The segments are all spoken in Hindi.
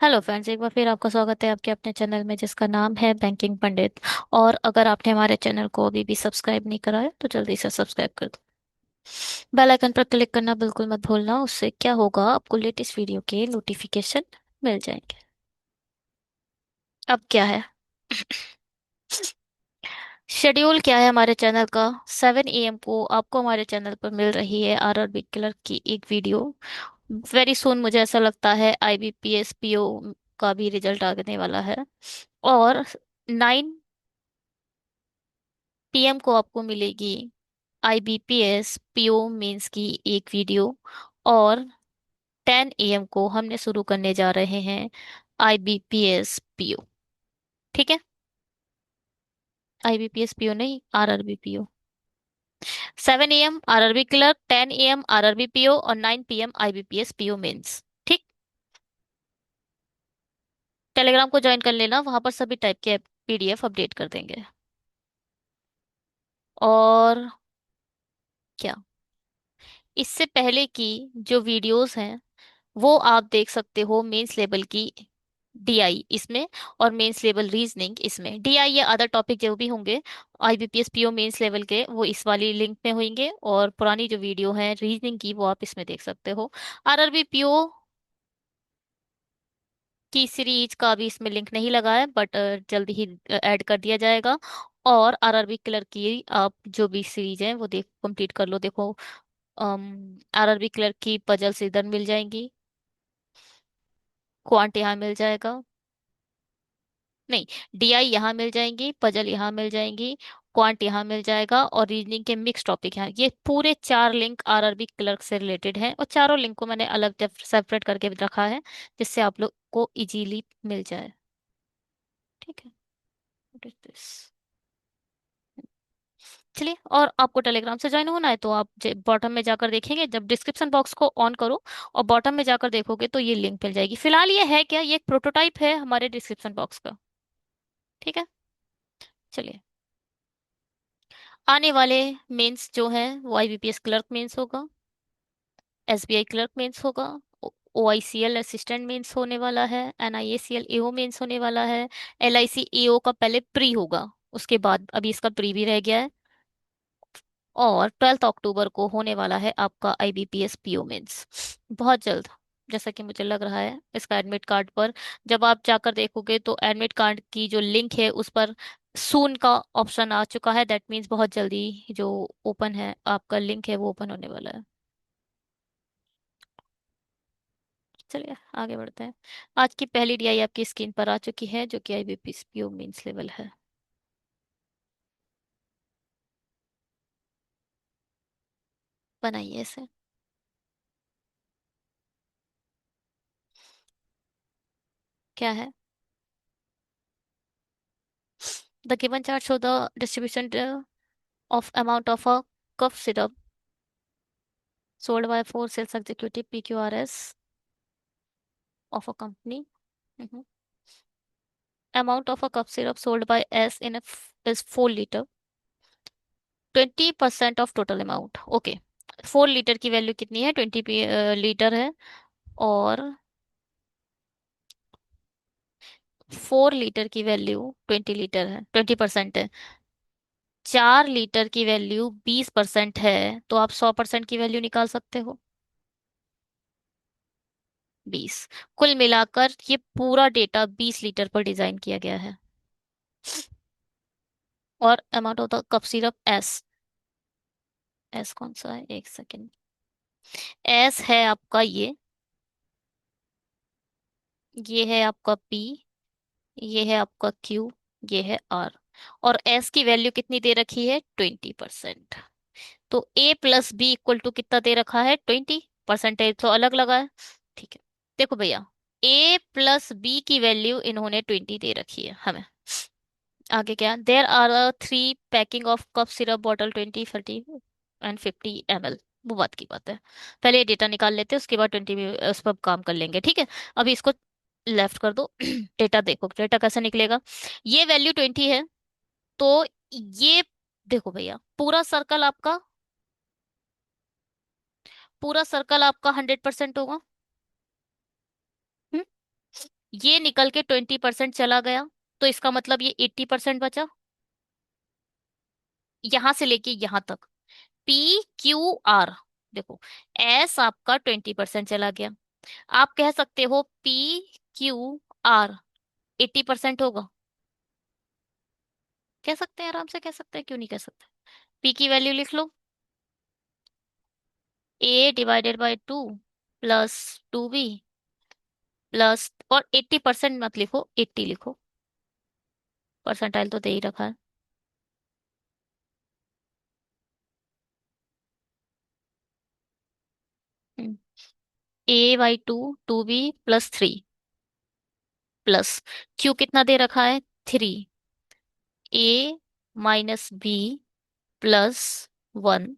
हेलो फ्रेंड्स, एक बार फिर आपका स्वागत है आपके अपने चैनल में जिसका नाम है बैंकिंग पंडित। और अगर आपने हमारे चैनल को अभी भी सब्सक्राइब नहीं करा है तो जल्दी से सब्सक्राइब कर दो। बेल आइकन पर क्लिक करना बिल्कुल मत भूलना, उससे क्या होगा, आपको लेटेस्ट वीडियो के नोटिफिकेशन मिल जाएंगे। अब क्या है शेड्यूल, क्या है हमारे चैनल का। 7 AM को आपको हमारे चैनल पर मिल रही है RRB क्लर्क की एक वीडियो। वेरी सुन, मुझे ऐसा लगता है IBPS PO का भी रिजल्ट आने वाला है। और 9 PM को आपको मिलेगी IBPS PO मेंस की एक वीडियो। और 10 AM को हमने शुरू करने जा रहे हैं IBPS PO। ठीक है, IBPS PO नहीं, RRB PO। 7 AM RRB clerk, 10 AM RRB PO और 9 PM IBPS PO मेंस। ठीक। टेलीग्राम को ज्वाइन कर लेना, वहां पर सभी टाइप के PDF अपडेट कर देंगे। और क्या, इससे पहले की जो वीडियोस हैं वो आप देख सकते हो मेंस लेवल की DI इसमें, और मेंस लेवल रीजनिंग इसमें। DI या अदर टॉपिक जो भी होंगे IBPS PO मेंस लेवल के, वो इस वाली लिंक में होंगे, और पुरानी जो वीडियो है रीजनिंग की वो आप इसमें देख सकते हो। RRB PO की सीरीज का भी इसमें लिंक नहीं लगा है, बट जल्दी ही ऐड कर दिया जाएगा। और RRB क्लर्क की आप जो भी सीरीज है वो देख कंप्लीट कर लो। देखो, RRB क्लर्क की पजल्स इधर मिल जाएंगी, क्वांट यहाँ मिल जाएगा, नहीं, DI यहाँ मिल जाएंगी, पजल यहाँ मिल जाएंगी, क्वांट यहाँ मिल जाएगा, और रीजनिंग के मिक्स टॉपिक यहाँ। ये पूरे 4 लिंक RRB क्लर्क से रिलेटेड हैं, और चारों लिंक को मैंने अलग सेपरेट करके भी रखा है जिससे आप लोग को इजीली मिल जाए। ठीक है, व्हाट इज दिस। चलिए, और आपको टेलीग्राम से ज्वाइन होना है तो आप बॉटम में जाकर देखेंगे, जब डिस्क्रिप्शन बॉक्स को ऑन करो और बॉटम में जाकर देखोगे तो ये लिंक मिल जाएगी। फिलहाल ये है क्या, ये एक प्रोटोटाइप है हमारे डिस्क्रिप्शन बॉक्स का। ठीक है, चलिए। आने वाले मेंस जो है वो IBPS क्लर्क मेंस होगा, SBI क्लर्क मेंस होगा, OICL असिस्टेंट मेंस होने वाला है, NIACL AO मेंस होने वाला है, LIC AO का पहले प्री होगा, उसके बाद अभी इसका प्री भी रह गया है। और 12 अक्टूबर को होने वाला है आपका IBPS PO मेंस, बहुत जल्द। जैसा कि मुझे लग रहा है इसका एडमिट कार्ड पर, जब आप जाकर देखोगे तो एडमिट कार्ड की जो लिंक है उस पर सून का ऑप्शन आ चुका है। दैट मीन्स बहुत जल्दी जो ओपन है आपका लिंक है वो ओपन होने वाला है। चलिए आगे बढ़ते हैं। आज की पहली DI आपकी स्क्रीन पर आ चुकी है जो कि IBPS PO मेंस लेवल है। बनाइए इसे। क्या है, the given chart show the distribution of amount of a cough syrup sold by 4 sales executive PQRS of a company. Mhm. Amount of a cough syrup sold by S in is 4 liter, 20% of total amount. Okay, 4 litre की वैल्यू कितनी है, 20 लीटर है। और 4 लीटर की वैल्यू 20 लीटर है, 20% है। 4 लीटर की वैल्यू 20% है, तो आप 100% की वैल्यू निकाल सकते हो। 20। कुल मिलाकर ये पूरा डेटा 20 लीटर पर डिजाइन किया गया है। और amount of the cup syrup S, S कौन सा है, एक सेकेंड। एस है आपका ये है आपका P, ये है आपका Q, ये है R। और S की वैल्यू कितनी दे रखी है, 20%। तो A+B इक्वल टू कितना दे रखा है, 20%। तो अलग लगा है। ठीक है, देखो भैया, A+B की वैल्यू इन्होंने 20 दे रखी है हमें। आगे क्या, there are 3 packing of cough syrup bottle 20, 30 and 50 ml। वो बात की बात है, पहले ये डेटा निकाल लेते हैं उसके बाद 20 में उस पर काम कर लेंगे। ठीक है, अभी इसको लेफ्ट कर दो। डेटा देखो, डेटा कैसे निकलेगा। ये वैल्यू 20 है, तो ये देखो भैया, पूरा सर्कल आपका 100% होगा। हम्म? ये निकल के 20% चला गया, तो इसका मतलब ये 80% बचा, यहां से लेके यहां तक। PQR, देखो, एस आपका 20% चला गया, आप कह सकते हो PQR 80% होगा, कह सकते हैं, आराम से कह सकते हैं, क्यों नहीं कह सकते। P की वैल्यू लिख लो, A/2 प्लस 2B प्लस, और 80% मत लिखो, 80 लिखो, परसेंटाइल तो दे ही रखा है। A/2 2B plus 3 plus Q कितना दे रखा है, 3, A-B प्लस 1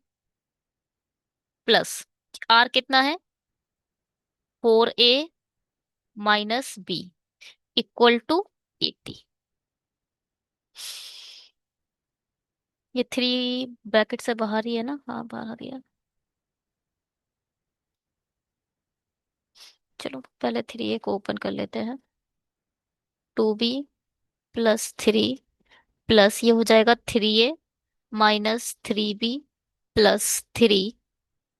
प्लस R कितना है, 4A-B इक्वल टू 80। ये 3 ब्रैकेट से बाहर ही है ना, हाँ बाहर ही है। चलो पहले 3A को ओपन कर लेते हैं, 2B प्लस 3 प्लस ये हो जाएगा 3A-3B plus 3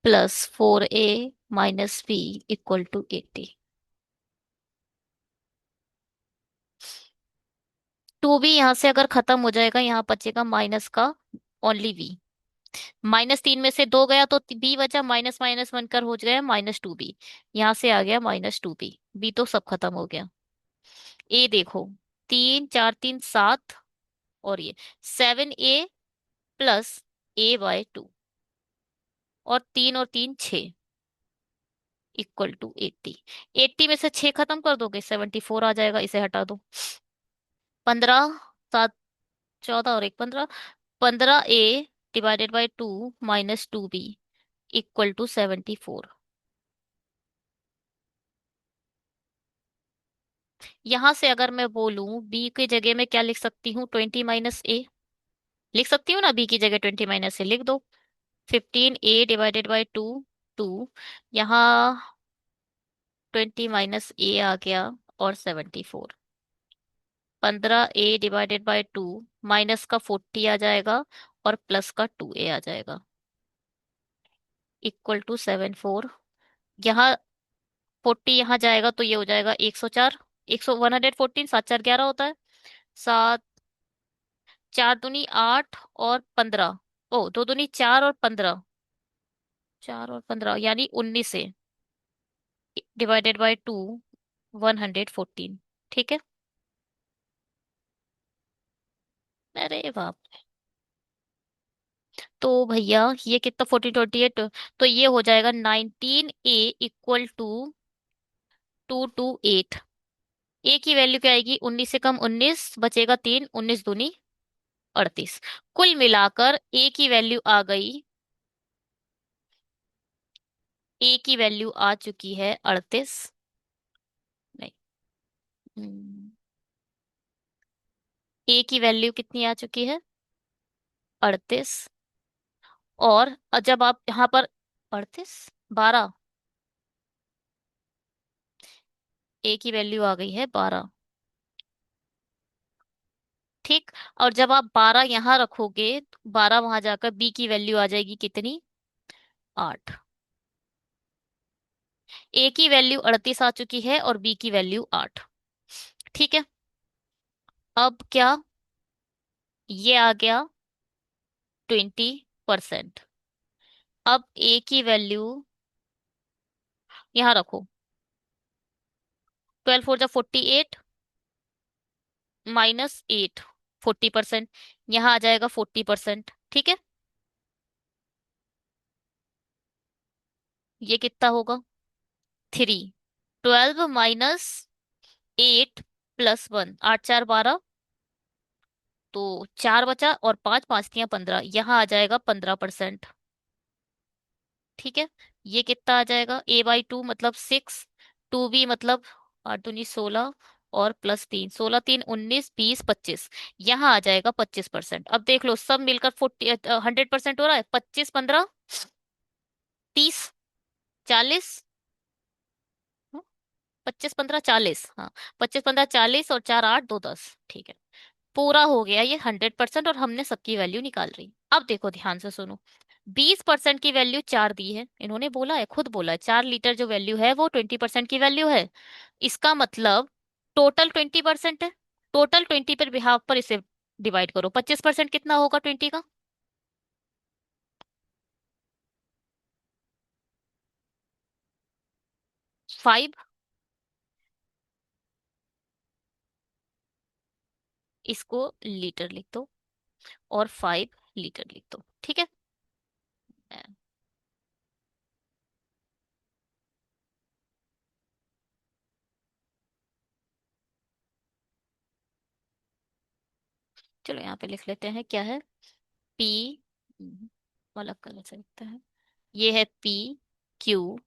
plus 4A-B equal to 80। 2B यहां से अगर खत्म हो जाएगा, यहाँ बचेगा माइनस का ओनली V, -3 में से 2 गया तो B बचा, माइनस माइनस बनकर हो गया -2B, यहाँ से आ गया -2B, B तो सब खत्म हो गया। A देखो, 3 4 3 7, और ये 7A प्लस A/2, और 3 और 3 6 इक्वल टू 80। 80 में से 6 खत्म कर दोगे, 74 आ जाएगा, इसे हटा दो। 15 7 14 और 1 15, 15A/2 -2B इक्वल टू 74। यहां से अगर मैं बोलूं B की जगह में क्या लिख सकती हूँ, 20 - A लिख सकती हूँ ना, B की जगह 20 - A लिख दो। 15A/2 2, यहाँ 20 - A आ गया, और 74। 15A/2 माइनस का 40 आ जाएगा, और प्लस का 2A आ जाएगा, इक्वल टू 74। यहाँ 40 यहाँ जाएगा तो ये हो जाएगा 104, 114, 7 4 11 होता है, 7 4 दूनी 8 और 15, ओ 2 दूनी 4 और 15, 4 और 15 यानी 19 से /2 114। ठीक है, अरे बाप, तो भैया ये कितना, 14 28, तो ये हो जाएगा 19A इक्वल टू 228। ए की वैल्यू क्या आएगी, 19 से कम 19 बचेगा 3, 19 दूनी 38। कुल मिलाकर ए की वैल्यू आ गई, ए की वैल्यू आ चुकी है 38, नहीं, ए की वैल्यू कितनी आ चुकी है, 38, और जब आप यहाँ पर 38 12, ए की वैल्यू आ गई है 12। ठीक, और जब आप 12 यहाँ रखोगे, 12 वहां जाकर बी की वैल्यू आ जाएगी कितनी, 8। ए की वैल्यू 38 आ चुकी है, और बी की वैल्यू 8। ठीक है, अब क्या, ये आ गया 20%। अब ए की वैल्यू यहाँ रखो, 12 4 जा 48 -8, 40%, यहाँ आ जाएगा 40%। ठीक है, ये कितना होगा, 3, 12 - 8 +1, 8 4 12, तो 4 बचा, और 5 5 3 15, यहाँ आ जाएगा 15%। ठीक है, ये कितना आ जाएगा, A/2 मतलब 6, 2B मतलब 8 दूनी 16, और +3, 16 3 19 20 25, यहाँ आ जाएगा 25%। अब देख लो सब मिलकर 100% हो रहा है, 25 15 30 40, 25 15 40, हाँ, 25 15 40 और 4 8 2 10, ठीक है। पूरा हो गया ये 100%, और हमने सबकी वैल्यू निकाल रही। अब देखो ध्यान से सुनो, 20% की वैल्यू 4 दी है, इन्होंने बोला है, खुद बोला है, 4 लीटर जो वैल्यू है वो 20% की वैल्यू है। इसका मतलब टोटल 20% है। टोटल 20 पर बिहाफ पर इसे डिवाइड करो, 25% कितना होगा 20 का? 5। इसको लीटर लिख दो और 5 लीटर लिख दो, ठीक है। चलो यहाँ पे लिख लेते हैं, क्या है, पी, अलग कलर से लिखते हैं, ये है PQRS।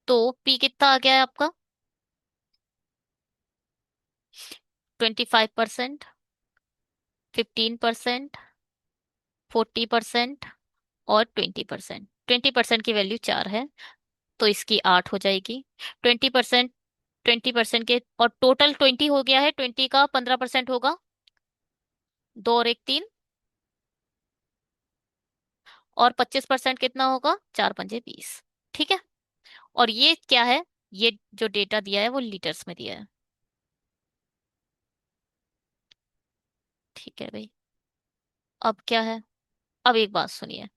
तो पी कितना आ गया है आपका? 25%, 15%, 40% और 20%। 20% की वैल्यू 4 है, तो इसकी 8 हो जाएगी। 20%, 20% के, और टोटल 20 हो गया है, 20 का 15% होगा, 2 और 1 3, और 25% कितना होगा, 4 पंजे 20, ठीक है। और ये क्या है, ये जो डेटा दिया है वो लीटर्स में दिया है, ठीक है भाई। अब क्या है, अब एक बात सुनिए,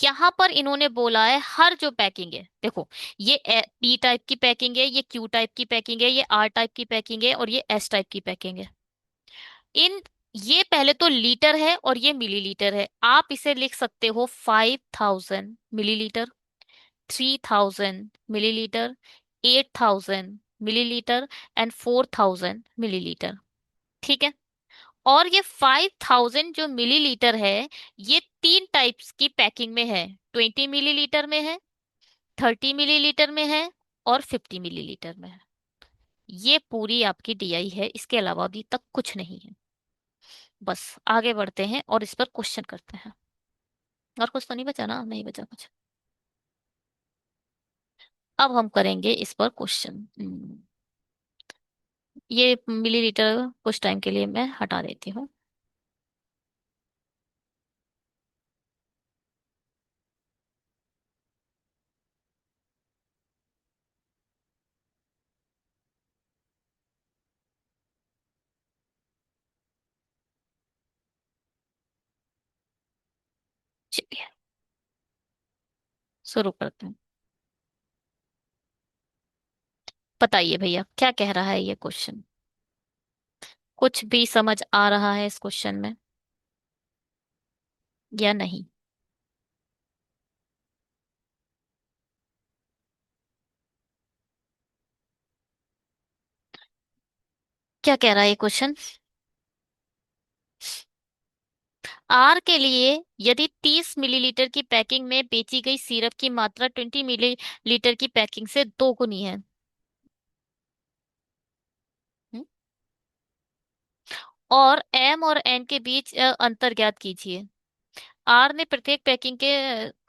यहां पर इन्होंने बोला है हर जो पैकिंग है, देखो, ये पी टाइप की पैकिंग है, ये क्यू टाइप की पैकिंग है, ये आर टाइप की पैकिंग है, और ये एस टाइप की पैकिंग है। इन, ये पहले तो लीटर है और ये मिलीलीटर है, आप इसे लिख सकते हो 5000 millilitre, 3000 millilitre, 8000 millilitre and 4000 millilitre, ठीक है। और ये 5000 जो मिलीलीटर है, ये 3 टाइप्स की पैकिंग में है, 20 मिलीलीटर में है, 30 मिलीलीटर में है, और 50 मिलीलीटर में है। ये पूरी आपकी डीआई है, इसके अलावा अभी तक कुछ नहीं है। बस आगे बढ़ते हैं और इस पर क्वेश्चन करते हैं। और कुछ तो नहीं बचा ना, नहीं बचा कुछ। अब हम करेंगे इस पर क्वेश्चन। ये मिलीलीटर कुछ टाइम के लिए मैं हटा देती हूँ। चलिए शुरू करते हैं। बताइए भैया क्या कह रहा है ये क्वेश्चन, कुछ भी समझ आ रहा है इस क्वेश्चन में या नहीं? क्या कह रहा है ये क्वेश्चन? आर के लिए यदि 30 मिलीलीटर की पैकिंग में बेची गई सिरप की मात्रा 20 मिलीलीटर की पैकिंग से दोगुनी है। हम्म? और एम और एन के बीच अंतर ज्ञात कीजिए। आर ने प्रत्येक पैकिंग के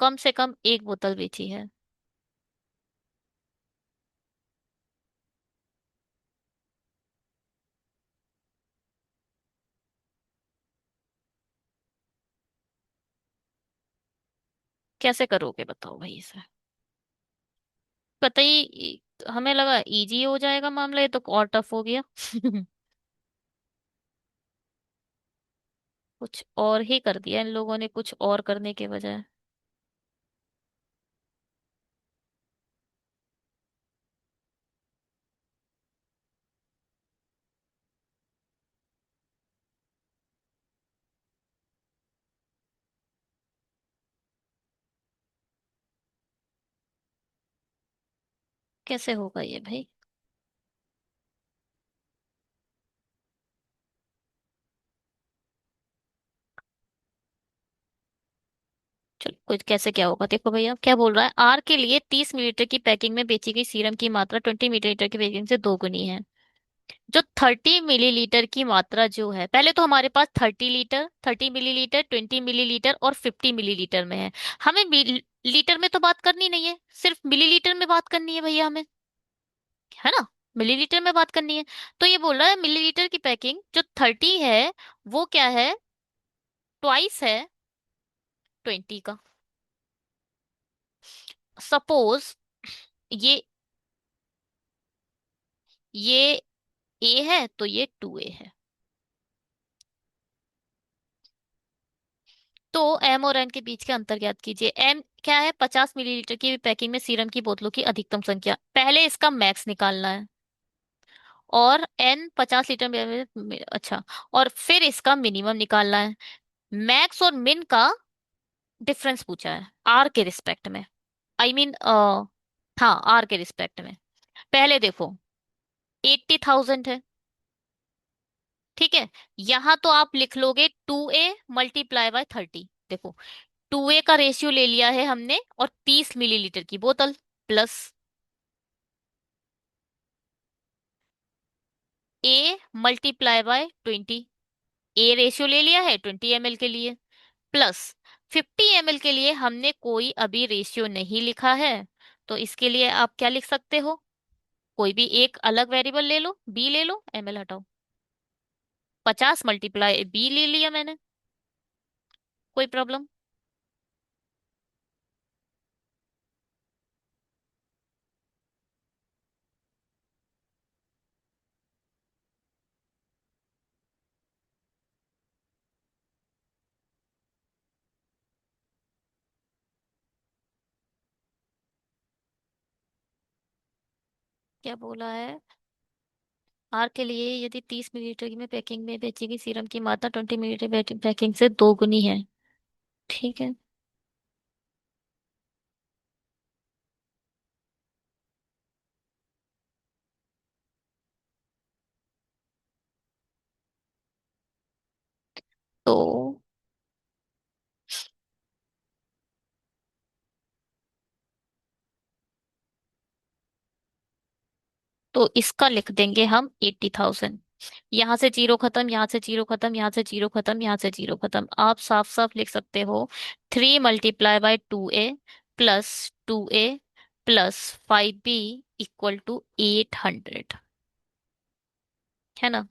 कम से कम एक बोतल बेची है। कैसे करोगे बताओ भाई इसे? पता ही, हमें लगा इजी हो जाएगा मामला, ये तो और टफ हो गया। कुछ और ही कर दिया इन लोगों ने, कुछ और करने के बजाय। कैसे होगा ये भाई? चलो कुछ, कैसे क्या होगा देखो भैया, क्या बोल रहा है, आर के लिए 30 मिलीलीटर की पैकिंग में बेची गई सीरम की मात्रा 20 मिलीलीटर की पैकिंग से दोगुनी है। जो 30 मिलीलीटर की मात्रा जो है, पहले तो हमारे पास 30 लीटर, 30 मिलीलीटर, 20 मिलीलीटर और 50 मिलीलीटर में है। हमें लीटर में तो बात करनी नहीं है, सिर्फ मिलीलीटर में बात करनी है भैया हमें, है ना। मिलीलीटर में बात करनी है। तो ये बोल रहा है मिलीलीटर की पैकिंग जो 30 है वो क्या है, ट्वाइस है 20 का। सपोज ये ये ए है तो ये 2A है। तो एम और एन के बीच के अंतर ज्ञात कीजिए। एम क्या है, 50 मिलीलीटर की पैकिंग में सीरम की बोतलों की अधिकतम संख्या, पहले इसका मैक्स निकालना है। और एन 50 लीटर अच्छा, और फिर इसका मिनिमम निकालना है। मैक्स और मिन का डिफरेंस पूछा है आर के रिस्पेक्ट में, आई मीन हाँ आर के रिस्पेक्ट में। पहले देखो 80,000 है, ठीक है। यहां तो आप लिख लोगे 2A × 30। देखो 2A का रेशियो ले लिया है हमने, और 30 मिलीलीटर की बोतल, प्लस A × 20। ए रेशियो ले लिया है 20 ml के लिए, प्लस 50 ml के लिए हमने कोई अभी रेशियो नहीं लिखा है। तो इसके लिए आप क्या लिख सकते हो, कोई भी एक अलग वेरिएबल ले लो, बी ले लो, ml हटाओ, 50 × बी ले लिया मैंने, कोई प्रॉब्लम। क्या बोला है, आर के लिए यदि 30 मिलीलीटर की में पैकिंग में बेची गई सीरम की मात्रा 20 मिलीलीटर पैकिंग से दोगुनी है, ठीक है। तो इसका लिख देंगे हम 80,000। यहाँ से जीरो खत्म, यहाँ से जीरो खत्म, यहाँ से जीरो खत्म, यहाँ से जीरो खत्म, आप साफ साफ लिख सकते हो 3 × 2A + 2A + 5B = 800, है ना।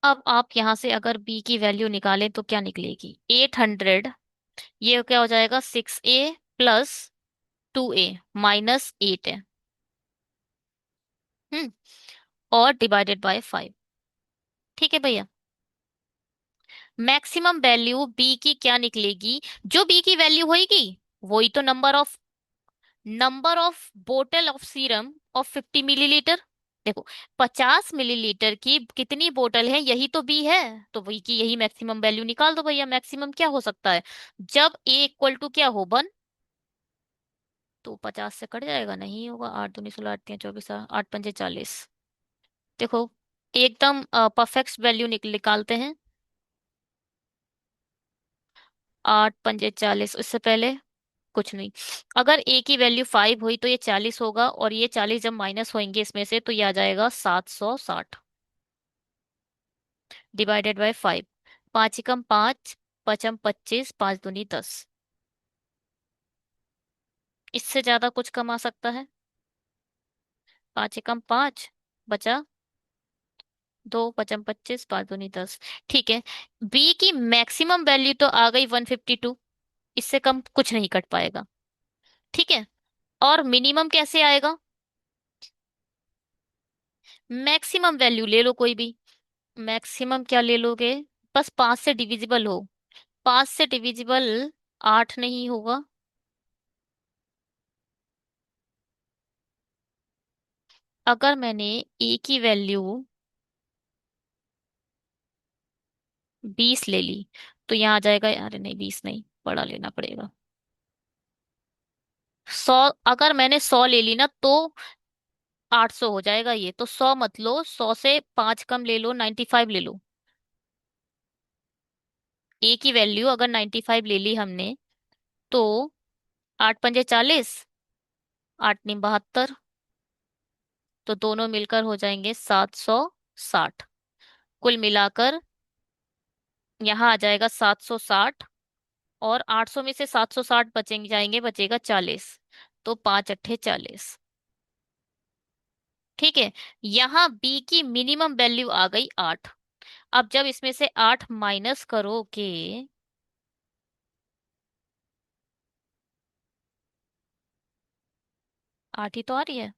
अब आप यहाँ से अगर बी की वैल्यू निकालें तो क्या निकलेगी, 800, ये क्या हो जाएगा, 6A + 2A - 8 है, हम्म, और /5। ठीक है भैया। मैक्सिमम वैल्यू बी की क्या निकलेगी, जो बी की वैल्यू होगी वही तो नंबर ऑफ बोतल ऑफ सीरम ऑफ 50 मिलीलीटर। देखो 50 मिलीलीटर की कितनी बोतल है, यही तो बी है, तो वही की यही मैक्सिमम वैल्यू निकाल दो भैया। मैक्सिमम क्या हो सकता है, जब A = क्या हो 1, तो 50 से कट जाएगा, नहीं होगा, 8 दूनी 16, 8 तिया 24, 8 पंजे 40। देखो एकदम परफेक्ट वैल्यू निकालते हैं, 8 पंजे 40, इससे पहले कुछ नहीं। अगर ए की वैल्यू 5 हुई तो ये 40 होगा, और ये 40 जब माइनस होंगे इसमें से तो ये आ जाएगा 760, /5। 5 × 5 = 25, 5 दूनी 10। इससे ज्यादा कुछ कमा सकता है, 5 × 5 बचा 2, 5 × 25, 5 दूनी 10। ठीक है, बी की मैक्सिमम वैल्यू तो आ गई 152, इससे कम कुछ नहीं कट पाएगा, ठीक है। और मिनिमम कैसे आएगा, मैक्सिमम वैल्यू ले लो कोई भी, मैक्सिमम क्या ले लोगे, बस 5 से डिविजिबल हो, 5 से डिविजिबल 8 नहीं होगा। अगर मैंने ए की वैल्यू 20 ले ली तो यहाँ आ जाएगा, अरे नहीं 20 नहीं, बड़ा लेना पड़ेगा। 100, अगर मैंने 100 ले ली ना तो 800 हो जाएगा। ये तो 100 मत लो, 100 से 5 कम ले लो, 95 ले लो। ए की वैल्यू अगर 95 ले ली हमने तो 8 पंजे 40, 8 नी 72, तो दोनों मिलकर हो जाएंगे 760। कुल मिलाकर यहाँ आ जाएगा 760, और 800 में से 760 बचेंगे, जाएंगे, बचेगा 40। तो 5 अट्ठे 40। ठीक है। यहाँ बी की मिनिमम वैल्यू आ गई 8। अब जब इसमें से 8 माइनस करोगे, 8 ही तो आ रही है।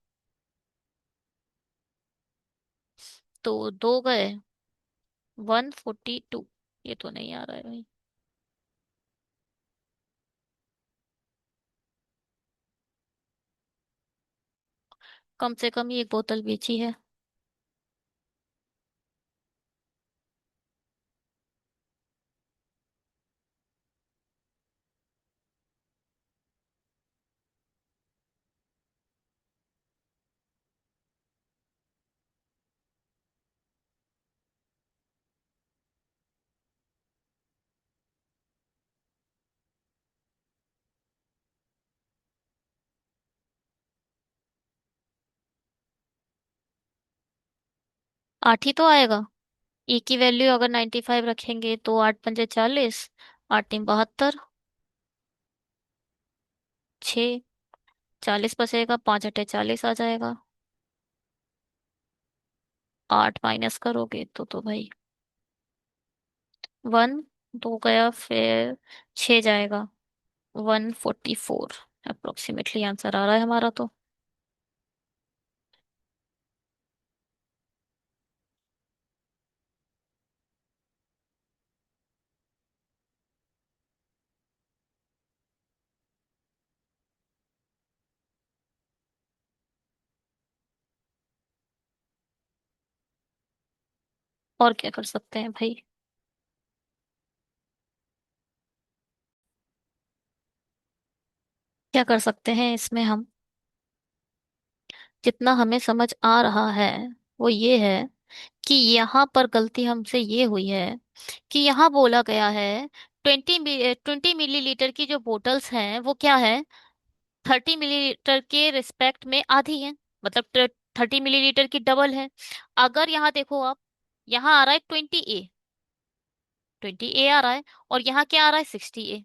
तो दो गए 142। ये तो नहीं आ रहा है भाई। कम से कम ये एक बोतल बेची है। आठ ही तो आएगा। ई की वैल्यू अगर 95 रखेंगे तो 8 पंजे 40, 8 नी 72, 6, 40 बचेगा, 5 अट्ठे 40 आ जाएगा। 8 माइनस करोगे तो भाई 1, 2 गया, फिर 6 जाएगा, 144 अप्रोक्सीमेटली आंसर आ रहा है हमारा तो। और क्या कर सकते हैं भाई। क्या कर सकते हैं इसमें हम। जितना हमें समझ आ रहा है वो ये है कि यहाँ पर गलती हमसे ये हुई है कि यहाँ बोला गया है 20 मिलीलीटर की जो बोटल्स हैं वो क्या है, 30 मिलीलीटर के रिस्पेक्ट में आधी है। मतलब 30 मिलीलीटर की डबल है। अगर यहाँ देखो आप, यहाँ आ रहा है 20 ए, 20 ए आ रहा है, और यहाँ क्या आ रहा है 60 ए।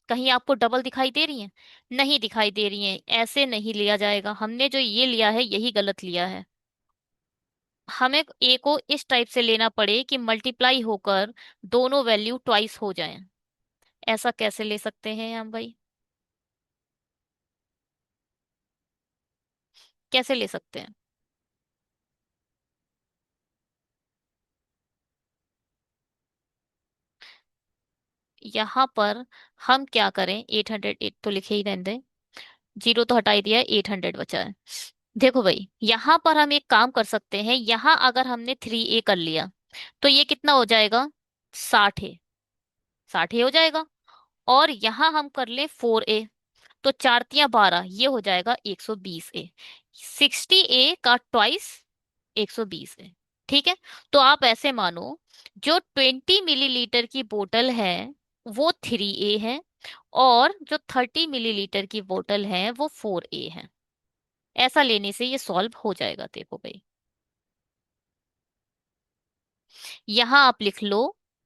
कहीं आपको डबल दिखाई दे रही है? नहीं दिखाई दे रही है। ऐसे नहीं लिया जाएगा, हमने जो ये लिया है यही गलत लिया है। हमें ए को इस टाइप से लेना पड़े कि मल्टीप्लाई होकर दोनों वैल्यू ट्वाइस हो जाएं। ऐसा कैसे ले सकते हैं हम भाई? कैसे ले सकते हैं? यहाँ पर हम क्या करें, 808 तो लिखे ही रहने दें, जीरो तो हटा ही दिया है, 800 बचा है। देखो भाई, यहाँ पर हम एक काम कर सकते हैं। यहाँ अगर हमने 3 ए कर लिया तो ये कितना हो जाएगा, 60 है, 60 हो जाएगा। और यहाँ हम कर ले 4 ए, तो 4 तियां 12, ये हो जाएगा 120 ए। 60 ए का ट्वाइस 120 ए। ठीक है। तो आप ऐसे मानो, जो 20 मिलीलीटर की बोतल है वो 3 ए है, और जो 30 मिलीलीटर की बोतल है वो 4 ए है। ऐसा लेने से ये सॉल्व हो जाएगा। देखो भाई, यहाँ आप लिख लो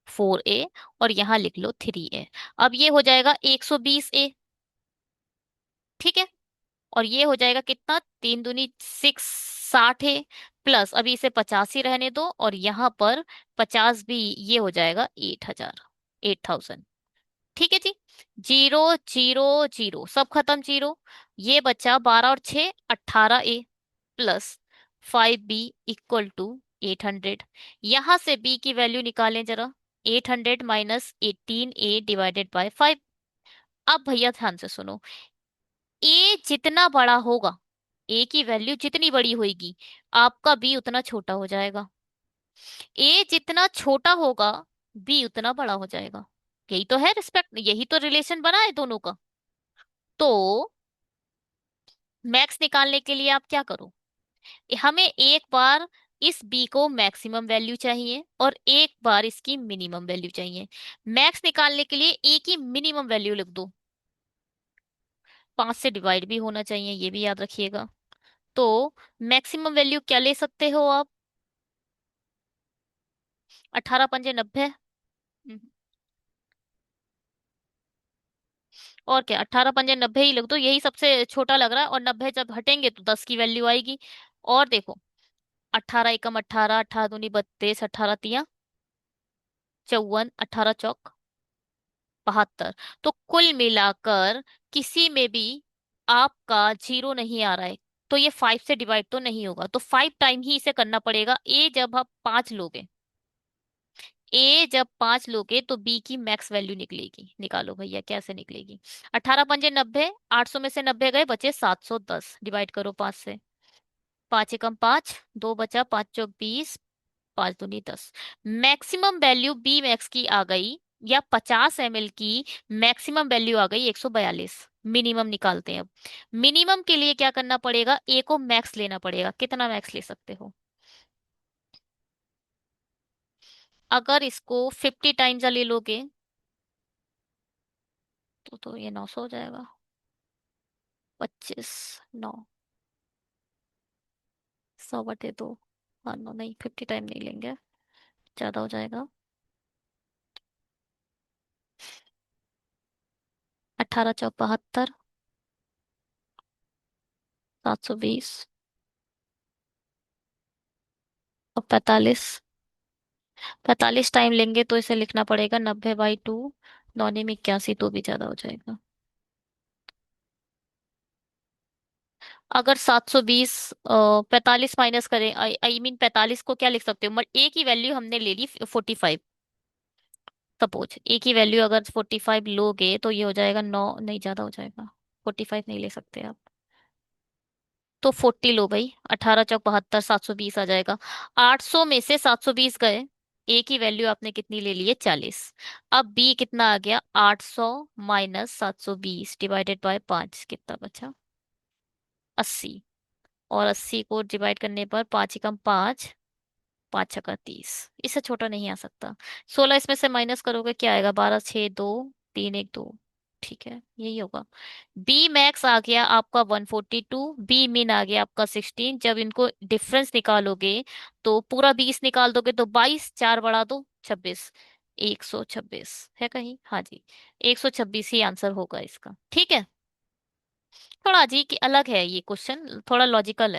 4 ए, और यहाँ लिख लो 3 ए। अब ये हो जाएगा 120 ए। ठीक है। और ये हो जाएगा कितना, 3 दूनी 6, 60 है। प्लस अभी इसे 50 ही रहने दो, और यहाँ पर 50 भी, ये हो जाएगा 8,000, 8,000। ठीक है जी। जीरो जीरो जीरो सब खत्म, जीरो। ये बचा 12 और 6 18 ए, प्लस 5 बी इक्वल टू 800। यहां से बी की वैल्यू निकालें जरा। 800 माइनस 18A डिवाइडेड बाय 5। अब भैया ध्यान से सुनो, ए जितना बड़ा होगा, ए की वैल्यू जितनी बड़ी होगी, आपका बी उतना छोटा हो जाएगा। ए जितना छोटा होगा, बी उतना बड़ा हो जाएगा। यही तो है रिस्पेक्ट, यही तो रिलेशन बना है दोनों का। तो मैक्स निकालने के लिए आप क्या करो, हमें एक बार इस बी को मैक्सिमम वैल्यू चाहिए और एक बार इसकी मिनिमम वैल्यू चाहिए। मैक्स निकालने के लिए ए की मिनिमम वैल्यू लिख दो, 5 से डिवाइड भी होना चाहिए, ये भी याद रखिएगा। तो मैक्सिमम वैल्यू क्या ले सकते हो आप? 18×5 = 90। हम्म, और क्या, 18×5 = 90 ही लिख दो, यही सबसे छोटा लग रहा है, और 90 जब हटेंगे तो 10 की वैल्यू आएगी। और देखो, 18 × 1 = 18, 18×2 = 32, 18×3 = 54, 18×4 = 72। तो कुल मिलाकर किसी में भी आपका जीरो नहीं आ रहा है, तो ये 5 से डिवाइड तो नहीं होगा, तो 5 टाइम ही इसे करना पड़ेगा। ए जब आप 5 लोगे, ए जब 5 लोगे तो बी की मैक्स वैल्यू निकलेगी। निकालो भैया कैसे निकलेगी। 18×5 = 90, 800 में से 90 गए, बचे 710, डिवाइड करो 5 से। 5 × 5 = 2 बचा, 5×4 = 20, 5×2 = 10। मैक्सिमम वैल्यू बी मैक्स की आ गई, या 50 ml की मैक्सिमम वैल्यू आ गई 142। मिनिमम निकालते हैं अब। मिनिमम के लिए क्या करना पड़ेगा, ए को मैक्स लेना पड़ेगा। कितना मैक्स ले सकते हो? अगर इसको 50 टाइम्स ले लोगे तो ये 900 हो जाएगा। 25, 9, 100/2। हाँ, नो नहीं, 50 टाइम नहीं लेंगे, ज्यादा हो जाएगा। 18×4 = 72, 720 और 45। 45 टाइम लेंगे तो इसे लिखना पड़ेगा 90/2, 9×81, तो भी ज्यादा हो जाएगा। अगर 720 45 माइनस करें, आई मीन 45 को क्या लिख सकते हो, ए की वैल्यू हमने ले ली 45। सपोज ए की वैल्यू अगर 45 लोगे तो ये हो जाएगा 9, नहीं ज्यादा हो जाएगा, 45 नहीं ले सकते आप। तो 40 लो भाई, 18×4 = 72, 720 आ जाएगा। 800 में से 720 गए, ए की वैल्यू आपने कितनी ले ली है, 40। अब बी कितना आ गया, 800 माइनस 720 डिवाइडेड बाय 5, कितना बचा, 80। और 80 को डिवाइड करने पर 5 × 5 = 5×6 = 30, इससे छोटा नहीं आ सकता। 16 इसमें से माइनस करोगे क्या आएगा, 12, 6, 2, 3, 1, 2। ठीक है, यही होगा। बी मैक्स आ गया आपका 142, बी मिन आ गया आपका 16। जब इनको डिफरेंस निकालोगे तो पूरा 20 निकाल दोगे तो 22, 4 बढ़ा दो 26, 126 है कहीं, हाँ जी, 126 ही आंसर होगा इसका। ठीक है, थोड़ा अजीब की अलग है ये क्वेश्चन, थोड़ा लॉजिकल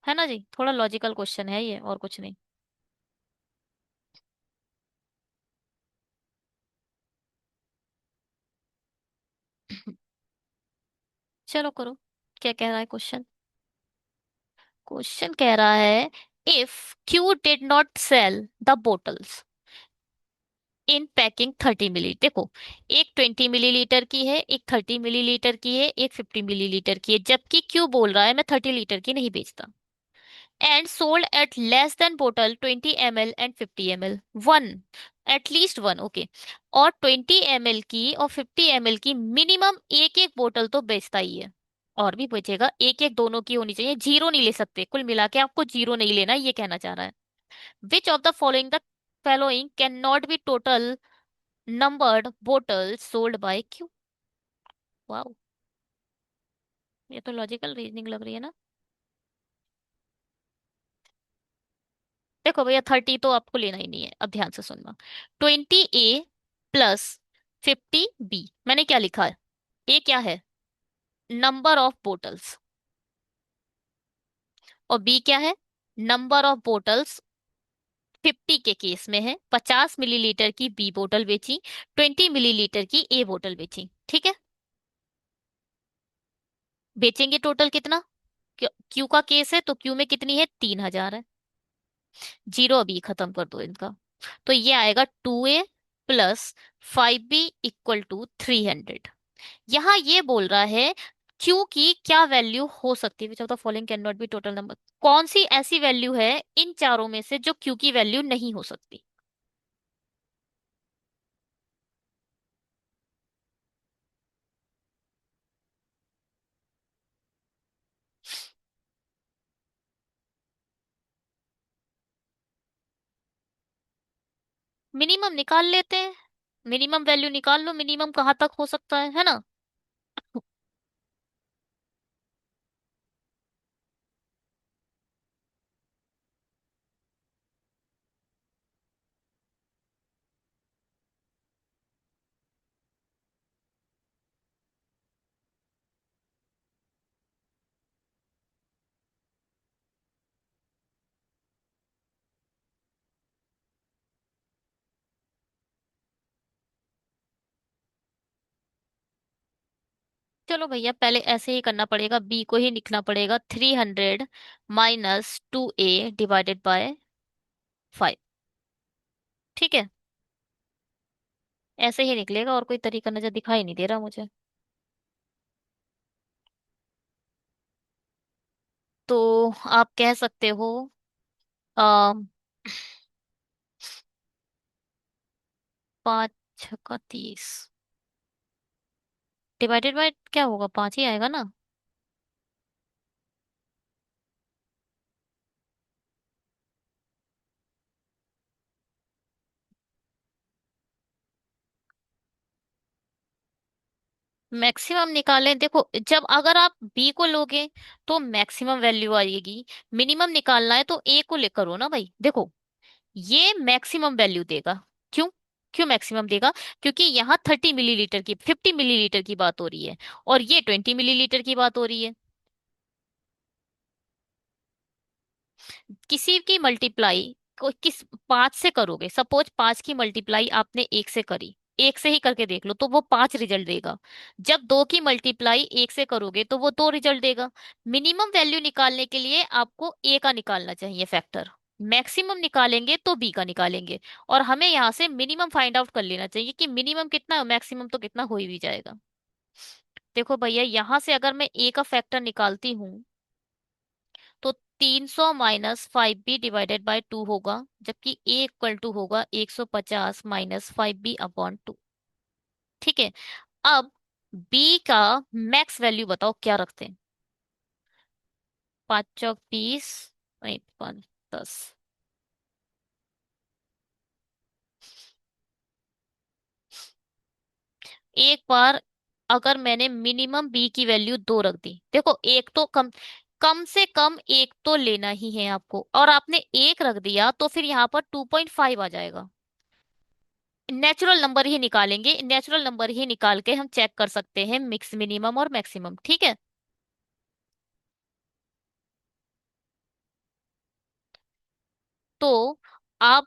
है ना जी, थोड़ा लॉजिकल क्वेश्चन है ये, और कुछ नहीं। चलो करो, क्या कह रहा है क्वेश्चन। क्वेश्चन कह रहा है, if Q did not sell the bottles in packing 30 milli, देखो, एक 20 मिलीलीटर की है, एक 30 मिलीलीटर की है, एक 50 मिलीलीटर की है, जबकि क्यू बोल रहा है मैं 30 लीटर की नहीं बेचता। And sold at less than bottle 20 ml and 50 ml, one, at least one, okay. और 20 ml की और 50 ml की मिनिमम एक एक बोतल तो बेचता ही है। और भी बचेगा, एक एक दोनों की होनी चाहिए, जीरो नहीं ले सकते, कुल मिला के आपको जीरो नहीं लेना, ये कहना चाह रहा है। Which of the following can not be total numbered bottles sold by Q. Wow, ये तो लॉजिकल रीजनिंग लग रही है ना। देखो भैया, 30 तो आपको लेना ही नहीं है, अब ध्यान से सुनना। 20A प्लस 50B, मैंने क्या लिखा है, ए क्या है, नंबर ऑफ बोटल्स, और बी क्या है, नंबर ऑफ बोटल्स। 50 के केस में है 50 मिलीलीटर की बी बोतल बेची, 20 मिलीलीटर की ए बोतल बेची, ठीक है। बेचेंगे टोटल कितना, क्यू का केस है तो क्यू में कितनी है, 3000 है। जीरो, अभी खत्म कर दो इनका। तो ये आएगा 2a + 5b = 300। यहाँ ये बोल रहा है Q की क्या वैल्यू हो सकती है, which of the following can not be total number. कौन सी ऐसी वैल्यू है इन चारों में से जो Q की वैल्यू नहीं हो सकती। मिनिमम निकाल लेते हैं। मिनिमम वैल्यू निकाल लो, मिनिमम कहाँ तक हो सकता है ना। चलो भैया, पहले ऐसे ही करना पड़ेगा, बी को ही लिखना पड़ेगा, 300 - 2a ÷ 5। ठीक है, ऐसे ही निकलेगा, और कोई तरीका नजर दिखाई नहीं दे रहा मुझे। तो आप कह सकते हो, आ, 5 × 6 = 30, डिवाइडेड बाय क्या होगा, 5 ही आएगा ना। मैक्सिमम निकालें, देखो जब अगर आप बी को लोगे तो मैक्सिमम वैल्यू आएगी। मिनिमम निकालना है तो ए को ले करो ना भाई। देखो ये मैक्सिमम वैल्यू देगा। क्यों? क्यों मैक्सिमम देगा? क्योंकि यहाँ 30 मिलीलीटर की, 50 मिलीलीटर की बात हो रही है, और ये 20 मिलीलीटर की बात हो रही है। किसी की मल्टीप्लाई को किस 5 से करोगे, सपोज 5 की मल्टीप्लाई आपने 1 से करी, 1 से ही करके देख लो तो वो 5 रिजल्ट देगा। जब 2 की मल्टीप्लाई 1 से करोगे तो वो 2 रिजल्ट देगा। मिनिमम वैल्यू निकालने के लिए आपको ए का निकालना चाहिए फैक्टर। मैक्सिमम निकालेंगे तो बी का निकालेंगे। और हमें यहाँ से मिनिमम फाइंड आउट कर लेना चाहिए कि मिनिमम कितना है, मैक्सिमम तो कितना हो ही भी जाएगा। देखो भैया, यहाँ से अगर मैं ए का फैक्टर निकालती हूँ तो 300 - 5b ÷ 2 होगा, जबकि ए इक्वल टू होगा 150 - 5b/2। ठीक है। अब बी का मैक्स वैल्यू बताओ क्या रखते हैं। 5 × 20, नहीं 5 × 10। एक बार अगर मैंने मिनिमम बी की वैल्यू 2 रख दी, देखो एक तो कम, कम से कम एक तो लेना ही है आपको, और आपने एक रख दिया तो फिर यहाँ पर 2.5 आ जाएगा। नेचुरल नंबर ही निकालेंगे, नेचुरल नंबर ही निकाल के हम चेक कर सकते हैं मिक्स मिनिमम और मैक्सिमम। ठीक है। तो आप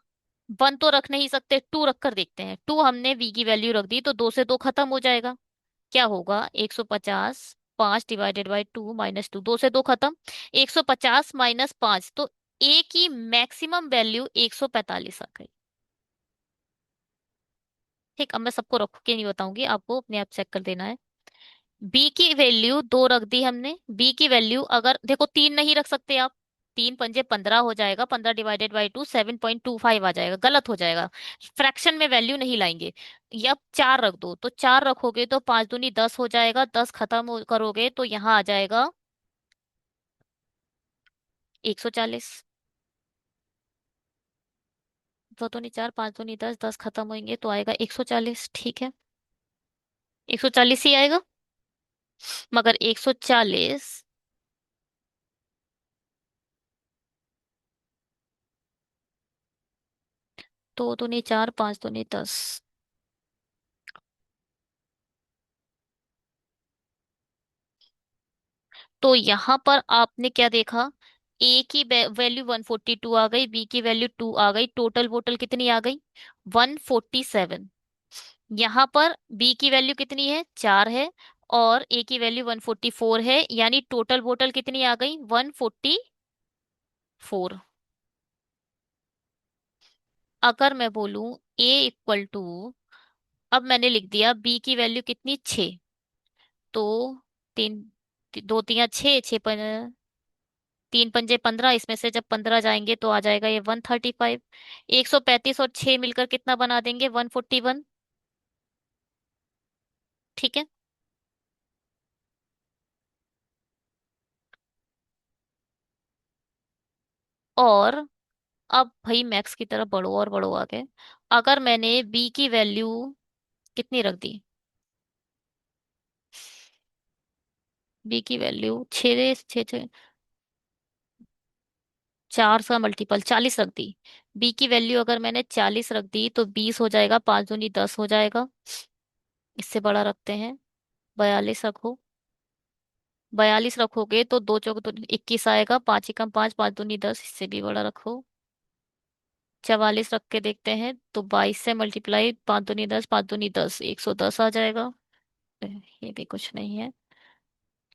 1 तो रख नहीं सकते, 2 रख कर देखते हैं। 2 हमने वी की वैल्यू रख दी तो 2 से 2 खत्म हो जाएगा। क्या होगा, 150, 5 ÷ 2 - 2, 2 से 2 खत्म। 150 - 5, तो ए की मैक्सिमम वैल्यू 145 आ गई। ठीक, अब मैं सबको रख के नहीं बताऊंगी, आपको अपने आप चेक कर देना है। बी की वैल्यू 2 रख दी हमने। बी की वैल्यू अगर देखो, 3 नहीं रख सकते आप, 3 × 5 = 15 हो जाएगा, 15 ÷ 2 7.25 आ जाएगा, गलत हो जाएगा। फ्रैक्शन में वैल्यू नहीं लाएंगे। या 4 रख दो, तो 4 रखोगे तो 5 दूनी 10 हो जाएगा, 10 खत्म करोगे तो यहाँ आ जाएगा 140। दो दूनी 4, 5 दूनी 10, 10 खत्म होंगे तो आएगा 140। ठीक है, 140 ही आएगा। मगर 140, 2 दूनी 4, 5 दूनी 10। तो यहाँ पर आपने क्या देखा, ए की वैल्यू 142 आ गई, बी की वैल्यू 2 आ गई, टोटल वोटल कितनी आ गई, 147। यहाँ पर बी की वैल्यू कितनी है, 4 है, और ए की वैल्यू 144 है, यानी टोटल वोटल कितनी आ गई, 144। अगर मैं बोलूं ए इक्वल टू, अब मैंने लिख दिया बी की वैल्यू कितनी, 6। तो तीन, दो तिया छः, तीन पंजे 15, इसमें से जब 15 जाएंगे तो आ जाएगा ये 135। 135 और 6 मिलकर कितना बना देंगे, 141। ठीक है। और अब भाई मैक्स की तरफ बढ़ो और बढ़ो आगे। अगर मैंने बी की वैल्यू कितनी रख दी, बी की वैल्यू 6, 6, 6, 4 का मल्टीपल 40 रख दी। बी की वैल्यू अगर मैंने 40 रख दी तो 20 हो जाएगा, 5 दूनी 10 हो जाएगा। इससे बड़ा रखते हैं, 42 रखो। 42 रखोगे तो 2 चौक 21 आएगा, 5 एकम 5, 5 दूनी 10, इससे भी बड़ा रखो। 44 रख के देखते हैं तो 22 से मल्टीप्लाई, 5 दूनी 10, 5 दूनी 10, 110 आ जाएगा। ये भी कुछ नहीं है।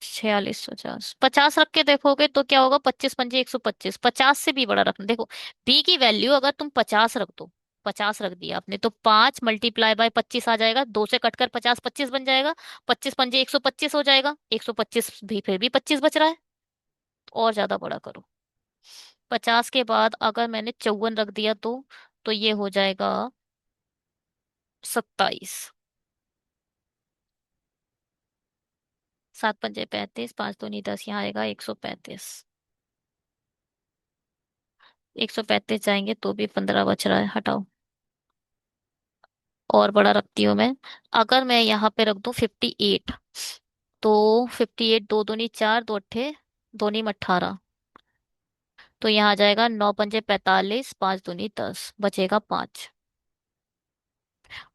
46, 50, 50 रख के देखोगे तो क्या होगा, 25 पंजे 125, 50 से भी बड़ा रखना। देखो, बी की वैल्यू अगर तुम 50 रख दो, 50 रख दिया आपने तो 5 × 25 आ जाएगा, 2 से कटकर 50 25 बन जाएगा। 25 पंजे 125 हो जाएगा, 125 भी फिर भी 25 बच रहा है। और ज्यादा बड़ा करो। 50 के बाद अगर मैंने 54 रख दिया तो ये हो जाएगा 27। 7 पंजे 35, 5 दूनी 10, यहाँ आएगा 135। 135 जाएंगे तो भी 15 बच रहा है, हटाओ। और बड़ा रखती हूँ मैं। अगर मैं यहाँ पे रख दूं 58, तो 58, 2 दूनी 4, 2 अट्ठे, 2 नीम 18। तो यहाँ आ जाएगा 9 पंजे 45, 5 दूनी 10, बचेगा 5।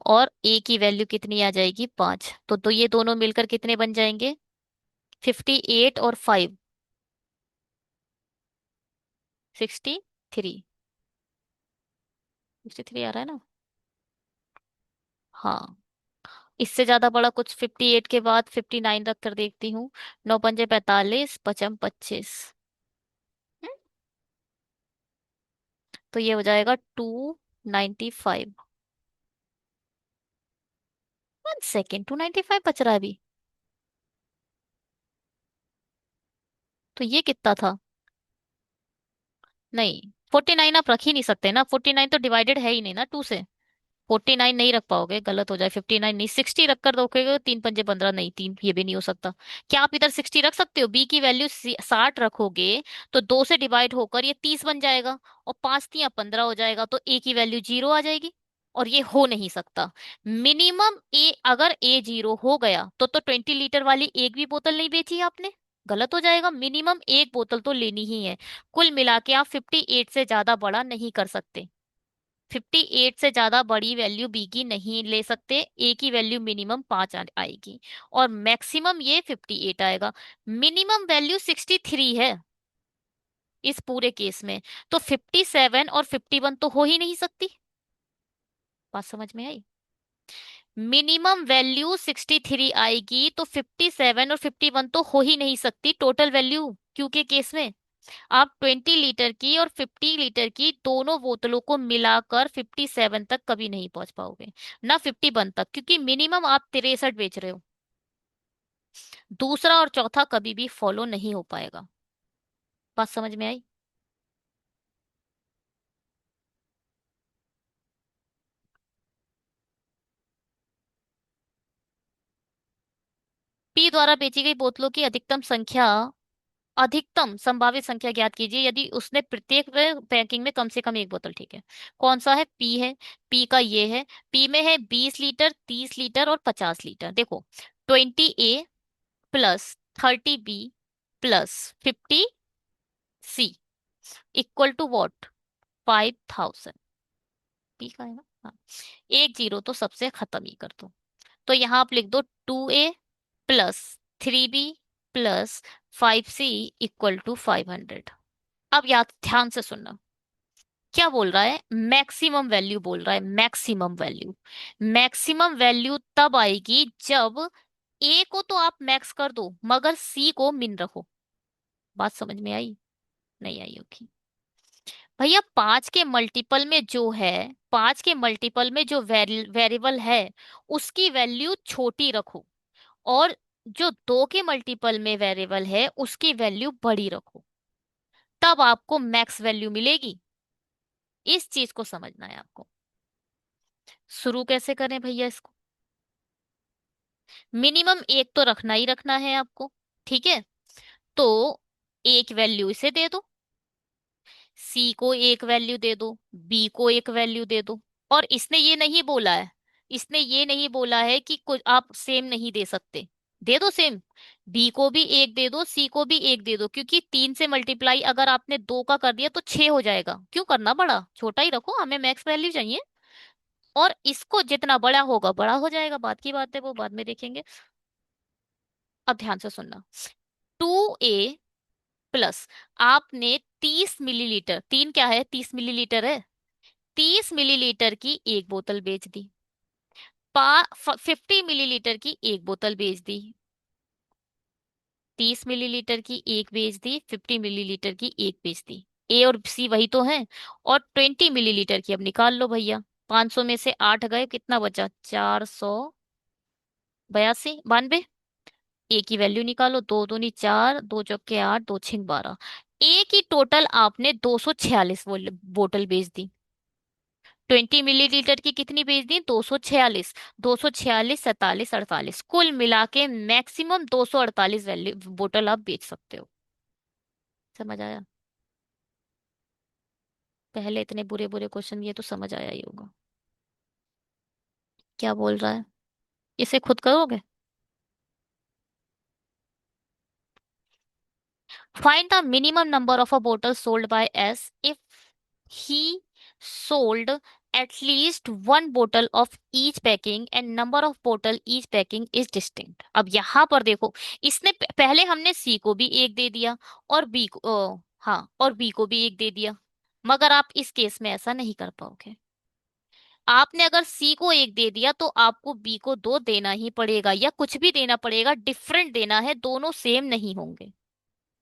और ए की वैल्यू कितनी आ जाएगी, 5। तो ये दोनों मिलकर कितने बन जाएंगे, 58 और 5, 63। 63 आ रहा है ना। हाँ। इससे ज्यादा बड़ा कुछ 58 के बाद 59 रख कर देखती हूँ। 9 पंजे 45, 5m 25। तो ये हो जाएगा 295। 1 सेकेंड, 295 बच रहा है अभी। तो ये कितना था, नहीं, 49 आप रख ही नहीं सकते ना, 49 तो डिवाइडेड है ही नहीं ना 2 से। 49 नहीं रख पाओगे, गलत हो जाए, 59 नहीं, 60 रख कर दोगे, 3 पंजे 15, नहीं, तीन ये भी नहीं हो सकता। क्या आप इधर 60 रख सकते हो, बी की वैल्यू 60 रखोगे तो 2 से डिवाइड होकर ये 30 बन जाएगा, और 5 × 3 = 15 हो जाएगा, तो ए की वैल्यू 0 आ जाएगी। और ये हो नहीं सकता। मिनिमम ए, अगर ए 0 हो गया तो 20 लीटर वाली एक भी बोतल नहीं बेची आपने, गलत हो जाएगा। मिनिमम एक बोतल तो लेनी ही है। कुल मिला के आप 58 से ज्यादा बड़ा नहीं कर सकते। 58 से ज्यादा बड़ी वैल्यू बी की नहीं ले सकते, ए की वैल्यू मिनिमम 5 आएगी। और मैक्सिमम ये 58 आएगा। मिनिमम वैल्यू 63 है इस पूरे केस में। तो 57 और 51 तो हो ही नहीं सकती। बात समझ में आई। मिनिमम वैल्यू 63 आएगी तो 57 और 51 तो हो ही नहीं सकती टोटल वैल्यू, क्योंकि केस में आप 20 लीटर की और 50 लीटर की दोनों बोतलों को मिलाकर 57 तक कभी नहीं पहुंच पाओगे, ना 51 तक, क्योंकि मिनिमम आप 63 बेच रहे हो। दूसरा और चौथा कभी भी फॉलो नहीं हो पाएगा। बात समझ में आई। पी द्वारा बेची गई बोतलों की अधिकतम संभावित संख्या ज्ञात कीजिए यदि उसने प्रत्येक पैकिंग में कम से कम एक बोतल, ठीक है। कौन सा है, पी है। पी का ये है। पी में है 20 लीटर, 30 लीटर और 50 लीटर। देखो, 20A + 30B + 50C equal to what, 5000। P का है ना, हाँ। एक जीरो तो सबसे खत्म ही कर दो। तो यहाँ आप लिख दो 2A + 3B + 5C equal to 500। अब याद ध्यान से सुनना, क्या बोल रहा है, मैक्सिमम वैल्यू बोल रहा है, मैक्सिमम वैल्यू। मैक्सिमम वैल्यू तब आएगी जब ए को तो आप मैक्स कर दो मगर सी को मिन रखो। बात समझ में आई, नहीं आई होगी। भैया 5 के मल्टीपल में जो है, 5 के मल्टीपल में जो वेरिएबल है उसकी वैल्यू छोटी रखो, और जो 2 के मल्टीपल में वेरिएबल है उसकी वैल्यू बड़ी रखो, तब आपको मैक्स वैल्यू मिलेगी। इस चीज को समझना है आपको। शुरू कैसे करें भैया इसको? मिनिमम एक तो रखना ही रखना है आपको, ठीक है? तो एक वैल्यू इसे दे दो, सी को एक वैल्यू दे दो, बी को एक वैल्यू दे दो। और इसने ये नहीं बोला है, इसने ये नहीं बोला है कि कुछ आप सेम नहीं दे सकते, दे दो सेम। बी को भी एक दे दो, सी को भी एक दे दो, क्योंकि 3 से मल्टीप्लाई अगर आपने 2 का कर दिया तो 6 हो जाएगा। क्यों करना बड़ा, छोटा ही रखो, हमें मैक्स वैल्यू चाहिए। और इसको जितना बड़ा होगा बड़ा हो जाएगा, बात की बात है, वो बाद में देखेंगे। अब ध्यान से सुनना। 2a प्लस, आपने 30 मिलीलीटर, तीन क्या है, 30 मिलीलीटर है, 30 मिलीलीटर की एक बोतल बेच दी। 50 मिलीलीटर की एक बोतल बेच दी। 30 मिलीलीटर की एक बेच दी, 50 मिलीलीटर की एक बेच दी। ए और सी वही तो है। और 20 मिलीलीटर की अब निकाल लो भैया। 500 में से 8 गए, कितना बचा? 482, 92। ए की वैल्यू निकालो, दो दूनी चार, दो चौके आठ, दो छिंग 12। ए की टोटल आपने 246 बोतल बेच दी। 20 मिलीलीटर की कितनी बेच दी? 246। 246, 47, 48, कुल मिला के मैक्सिमम 248 वैल्यू बोतल आप बेच सकते हो। समझ आया? पहले इतने बुरे बुरे क्वेश्चन, ये तो समझ आया ही होगा। क्या बोल रहा है? इसे खुद करोगे? Find the minimum number of a bottle sold by S if he sold at least one bottle of each packing and number of bottle each packing is distinct। अब यहाँ पर देखो, इसने पहले हमने सी को भी एक दे दिया, और बी को हाँ, और बी को भी एक दे दिया। मगर आप इस केस में ऐसा नहीं कर पाओगे। आपने अगर सी को एक दे दिया तो आपको बी को दो देना ही पड़ेगा, या कुछ भी देना पड़ेगा, डिफरेंट देना है, दोनों सेम नहीं होंगे।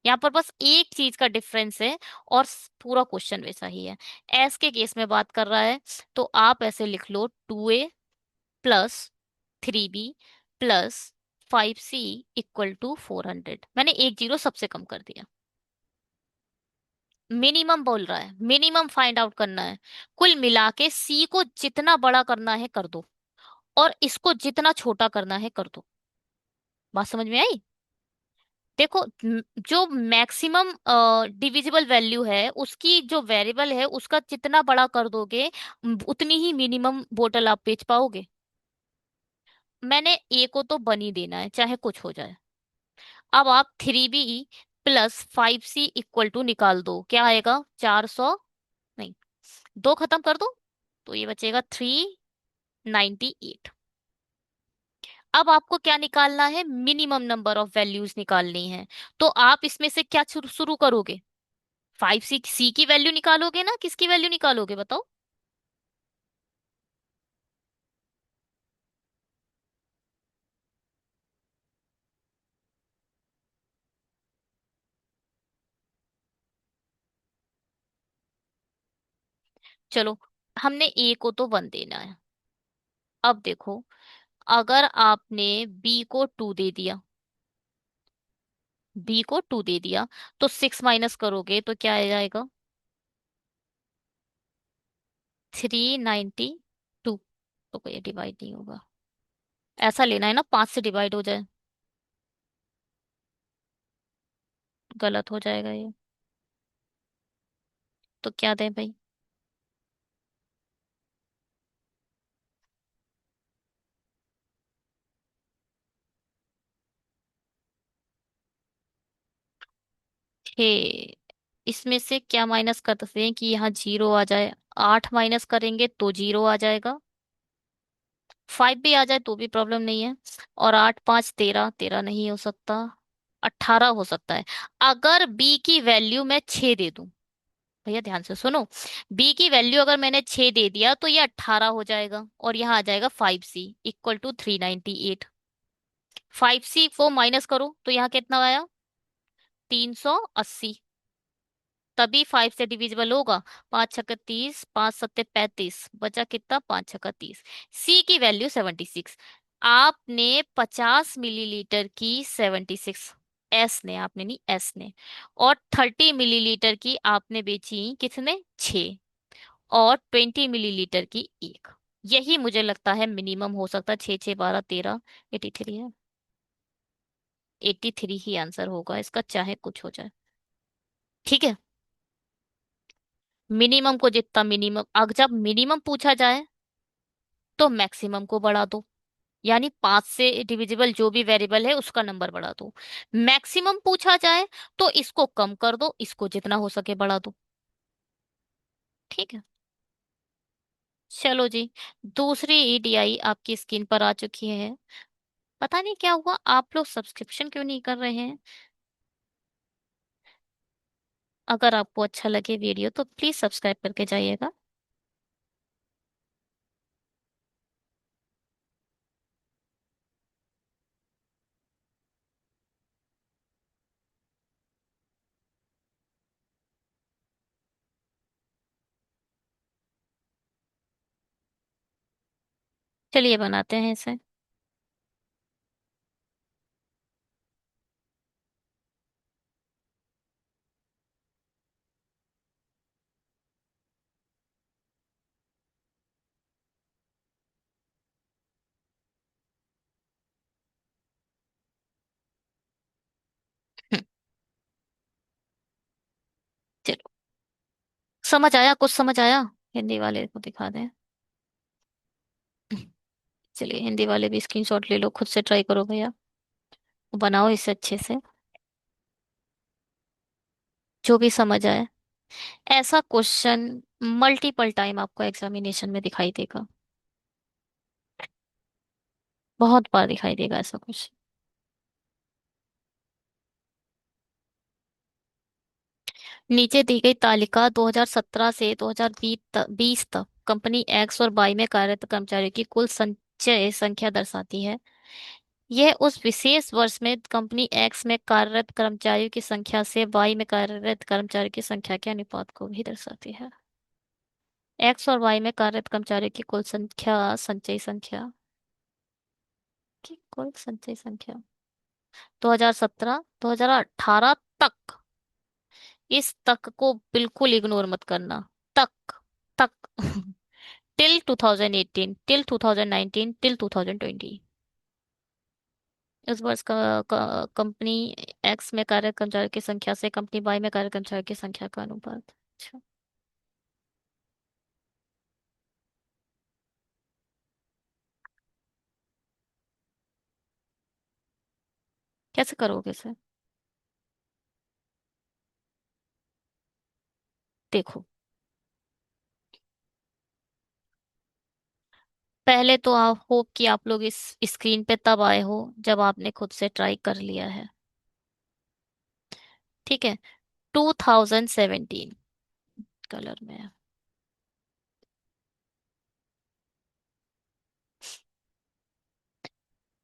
यहाँ पर बस एक चीज का डिफरेंस है, और पूरा क्वेश्चन वैसा ही है। एस के केस में बात कर रहा है, तो आप ऐसे लिख लो, 2a plus 3b plus 5c equal to 400। मैंने एक जीरो सबसे कम कर दिया। मिनिमम बोल रहा है, मिनिमम फाइंड आउट करना है। कुल मिला के सी को जितना बड़ा करना है कर दो, और इसको जितना छोटा करना है कर दो। बात समझ में आई? देखो, जो मैक्सिमम डिविजिबल वैल्यू है उसकी जो वेरिएबल है उसका जितना बड़ा कर दोगे, उतनी ही मिनिमम बोतल आप बेच पाओगे। मैंने ए को तो बनी देना है चाहे कुछ हो जाए। अब आप 3b plus 5c equal to निकाल दो, क्या आएगा? 400, नहीं, दो खत्म कर दो, तो ये बचेगा 398। अब आपको क्या निकालना है? मिनिमम नंबर ऑफ वैल्यूज निकालनी है। तो आप इसमें से क्या शुरू शुरू करोगे? 5 सी की वैल्यू निकालोगे ना, किसकी वैल्यू निकालोगे बताओ? चलो, हमने ए को तो 1 देना है। अब देखो, अगर आपने बी को 2 दे दिया, बी को 2 दे दिया, तो 6 माइनस करोगे तो क्या आ जाएगा? 392। तो कोई डिवाइड नहीं होगा, ऐसा लेना है ना, 5 से डिवाइड हो जाए। गलत हो जाएगा ये। तो क्या दें भाई? हे, इसमें से क्या माइनस कर सकते हैं कि यहाँ जीरो आ जाए? 8 माइनस करेंगे तो जीरो आ जाएगा। 5 भी आ जाए तो भी प्रॉब्लम नहीं है। और 8 5 13, 13 नहीं हो सकता, 18 हो सकता है। अगर बी की वैल्यू मैं 6 दे दूं, भैया ध्यान से सुनो, बी की वैल्यू अगर मैंने 6 दे दिया तो ये 18 हो जाएगा, और यहाँ आ जाएगा 5c इक्वल टू 398। 5c को माइनस करो तो यहाँ कितना आया? 380। तभी 5 से डिविजिबल होगा। 5 छक्के 30, 5 सत्ते 35, बचा कितना? 5 छक्का 30। सी की वैल्यू 76। आपने 50 मिलीलीटर की 76, एस ने, आपने नहीं, एस ने। और 30 मिलीलीटर की आपने बेची कितने? 6। और 20 मिलीलीटर की एक। यही मुझे लगता है मिनिमम हो सकता है। 6 6 12 13, 83 है। 83 ही आंसर होगा इसका, चाहे कुछ हो जाए। ठीक है। मिनिमम को जितना मिनिमम, अगर जब मिनिमम पूछा जाए तो मैक्सिमम को बढ़ा दो। यानी 5 से डिविजिबल जो भी वेरिएबल है उसका नंबर बढ़ा दो। मैक्सिमम पूछा जाए तो इसको कम कर दो, इसको जितना हो सके बढ़ा दो। ठीक है। चलो जी। दूसरी ईडीआई आपकी स्क्रीन पर आ चुकी है। पता नहीं क्या हुआ, आप लोग सब्सक्रिप्शन क्यों नहीं कर रहे हैं? अगर आपको अच्छा लगे वीडियो तो प्लीज सब्सक्राइब करके जाइएगा। चलिए बनाते हैं इसे। चलो। समझ आया? कुछ समझ आया? हिंदी वाले को दिखा दें। चलिए, हिंदी वाले भी स्क्रीनशॉट ले लो, खुद से ट्राई करो भैया। बनाओ इसे अच्छे से, जो भी समझ आए। ऐसा क्वेश्चन मल्टीपल टाइम आपको एग्जामिनेशन में दिखाई देगा। बहुत बार दिखाई देगा ऐसा क्वेश्चन। नीचे दी गई तालिका 2017 से 2020 तक कंपनी एक्स और वाई में कार्यरत कर्मचारियों की कुल संचय संख्या दर्शाती है। यह उस विशेष वर्ष में कंपनी एक्स में कार्यरत कर्मचारियों की संख्या से वाई में कार्यरत कर्मचारियों की संख्या के अनुपात को भी दर्शाती है। एक्स और वाई में कार्यरत कर्मचारियों की कुल संख्या, संचयी संख्या की कुल संचयी संख्या 2017 2018 तक। इस तक को बिल्कुल इग्नोर मत करना। तक, तक। Till 2018, till 2019, till 2020। इस वर्ष का कंपनी एक्स में कार्यरत कर्मचारियों की संख्या से कंपनी वाई में कार्यरत कर्मचारियों की संख्या का अनुपात। अच्छा। कैसे करोगे इसे? देखो, पहले तो आप होप कि आप लोग इस स्क्रीन पे तब आए हो जब आपने खुद से ट्राई कर लिया है। ठीक है। 2017 कलर में है।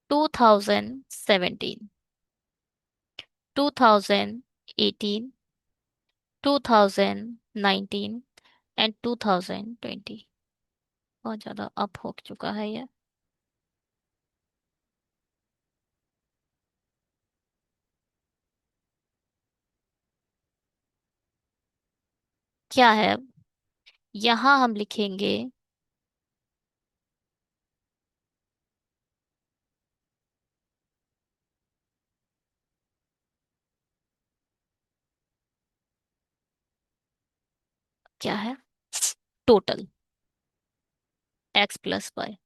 2017, 2018, 2019 एंड 2020। बहुत ज्यादा अप हो चुका है ये। क्या है? यहाँ हम लिखेंगे। क्या है? Total X plus Y.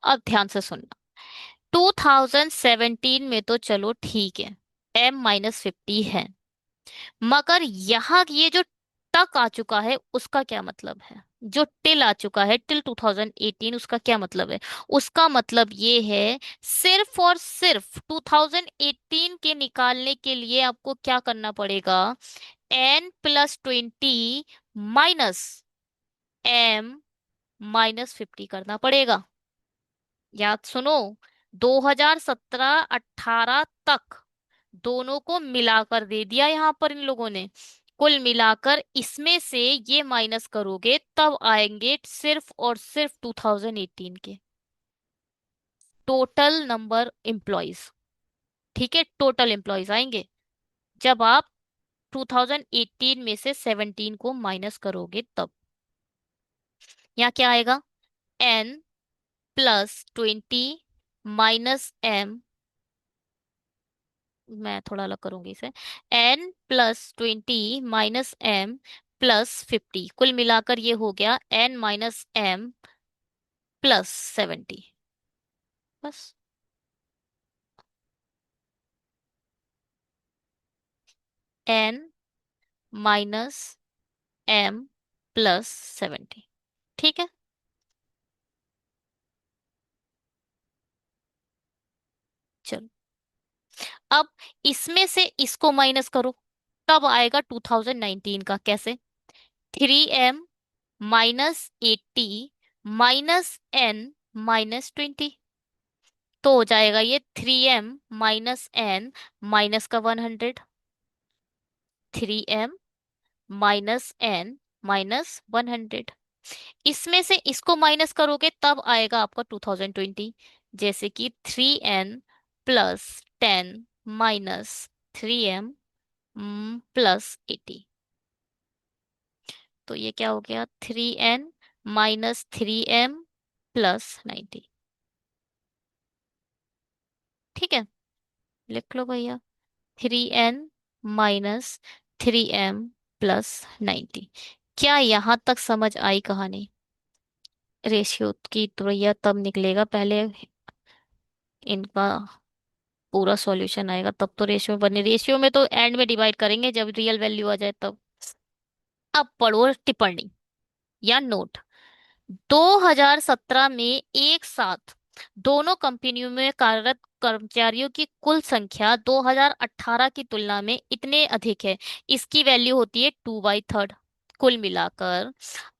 अब ध्यान से सुनना। 2017 में तो चलो ठीक है, M-50 है। मगर यहाँ ये जो तक आ चुका है उसका क्या मतलब है? जो टिल आ चुका है, टिल 2018, उसका क्या मतलब है? उसका मतलब ये है, सिर्फ और सिर्फ 2018 के निकालने के लिए आपको क्या करना पड़ेगा? N+20 माइनस M-50 करना पड़ेगा। याद सुनो। 2017-18 तक दोनों को मिलाकर दे दिया यहाँ पर इन लोगों ने। कुल मिलाकर इसमें से ये माइनस करोगे तब आएंगे सिर्फ और सिर्फ 2018 के टोटल नंबर एम्प्लॉयज। ठीक है, टोटल एम्प्लॉयज आएंगे जब आप 2018 में से 17 को माइनस करोगे तब। यहाँ क्या आएगा? N+20 -M, मैं थोड़ा अलग करूंगी इसे, N+20 -M+50, कुल मिलाकर ये हो गया N-M+70। बस। N-M+70। ठीक है। चलो, अब इसमें से इसको माइनस करो तब आएगा 2019 का। कैसे? 3M -80 -N -20, तो हो जाएगा ये 3M-N माइनस का 100, 3M-N -100। इसमें से इसको माइनस करोगे तब आएगा आपका 2020। जैसे कि 3N+10 -3M+80, तो ये क्या हो गया? 3N -3M+90। ठीक है, लिख लो भैया। 3N -3M+90। क्या यहां तक समझ आई कहानी? रेशियो की तो भैया तब निकलेगा, पहले इनका पूरा सॉल्यूशन आएगा तब तो रेशियो बने। रेशियो में तो एंड में डिवाइड करेंगे जब रियल वैल्यू आ जाए तब। अब पढ़ो टिप्पणी या नोट। 2017 में एक साथ दोनों कंपनियों में कार्यरत कर्मचारियों की कुल संख्या 2018 की तुलना में इतने अधिक है, इसकी वैल्यू होती है 2/3। कुल मिलाकर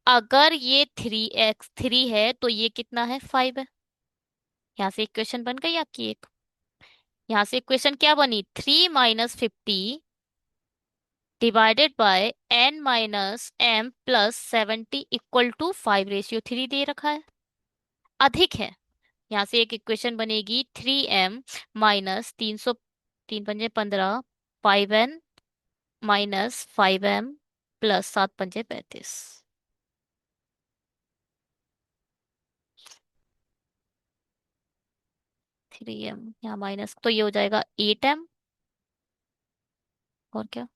अगर ये 3x3 है तो ये कितना है? 5 है। यहाँ से इक्वेशन बन गई आपकी एक। यहाँ से इक्वेशन क्या बनी? 3 - 50 divided by N-M+70 equal to 5/3 दे रखा है, अधिक है। यहाँ से एक इक्वेशन बनेगी 3M - 300, 3×5 = 15, 5N - 5M plus 7×5 = 35। 3M यहाँ माइनस तो ये हो जाएगा 8M। और क्या?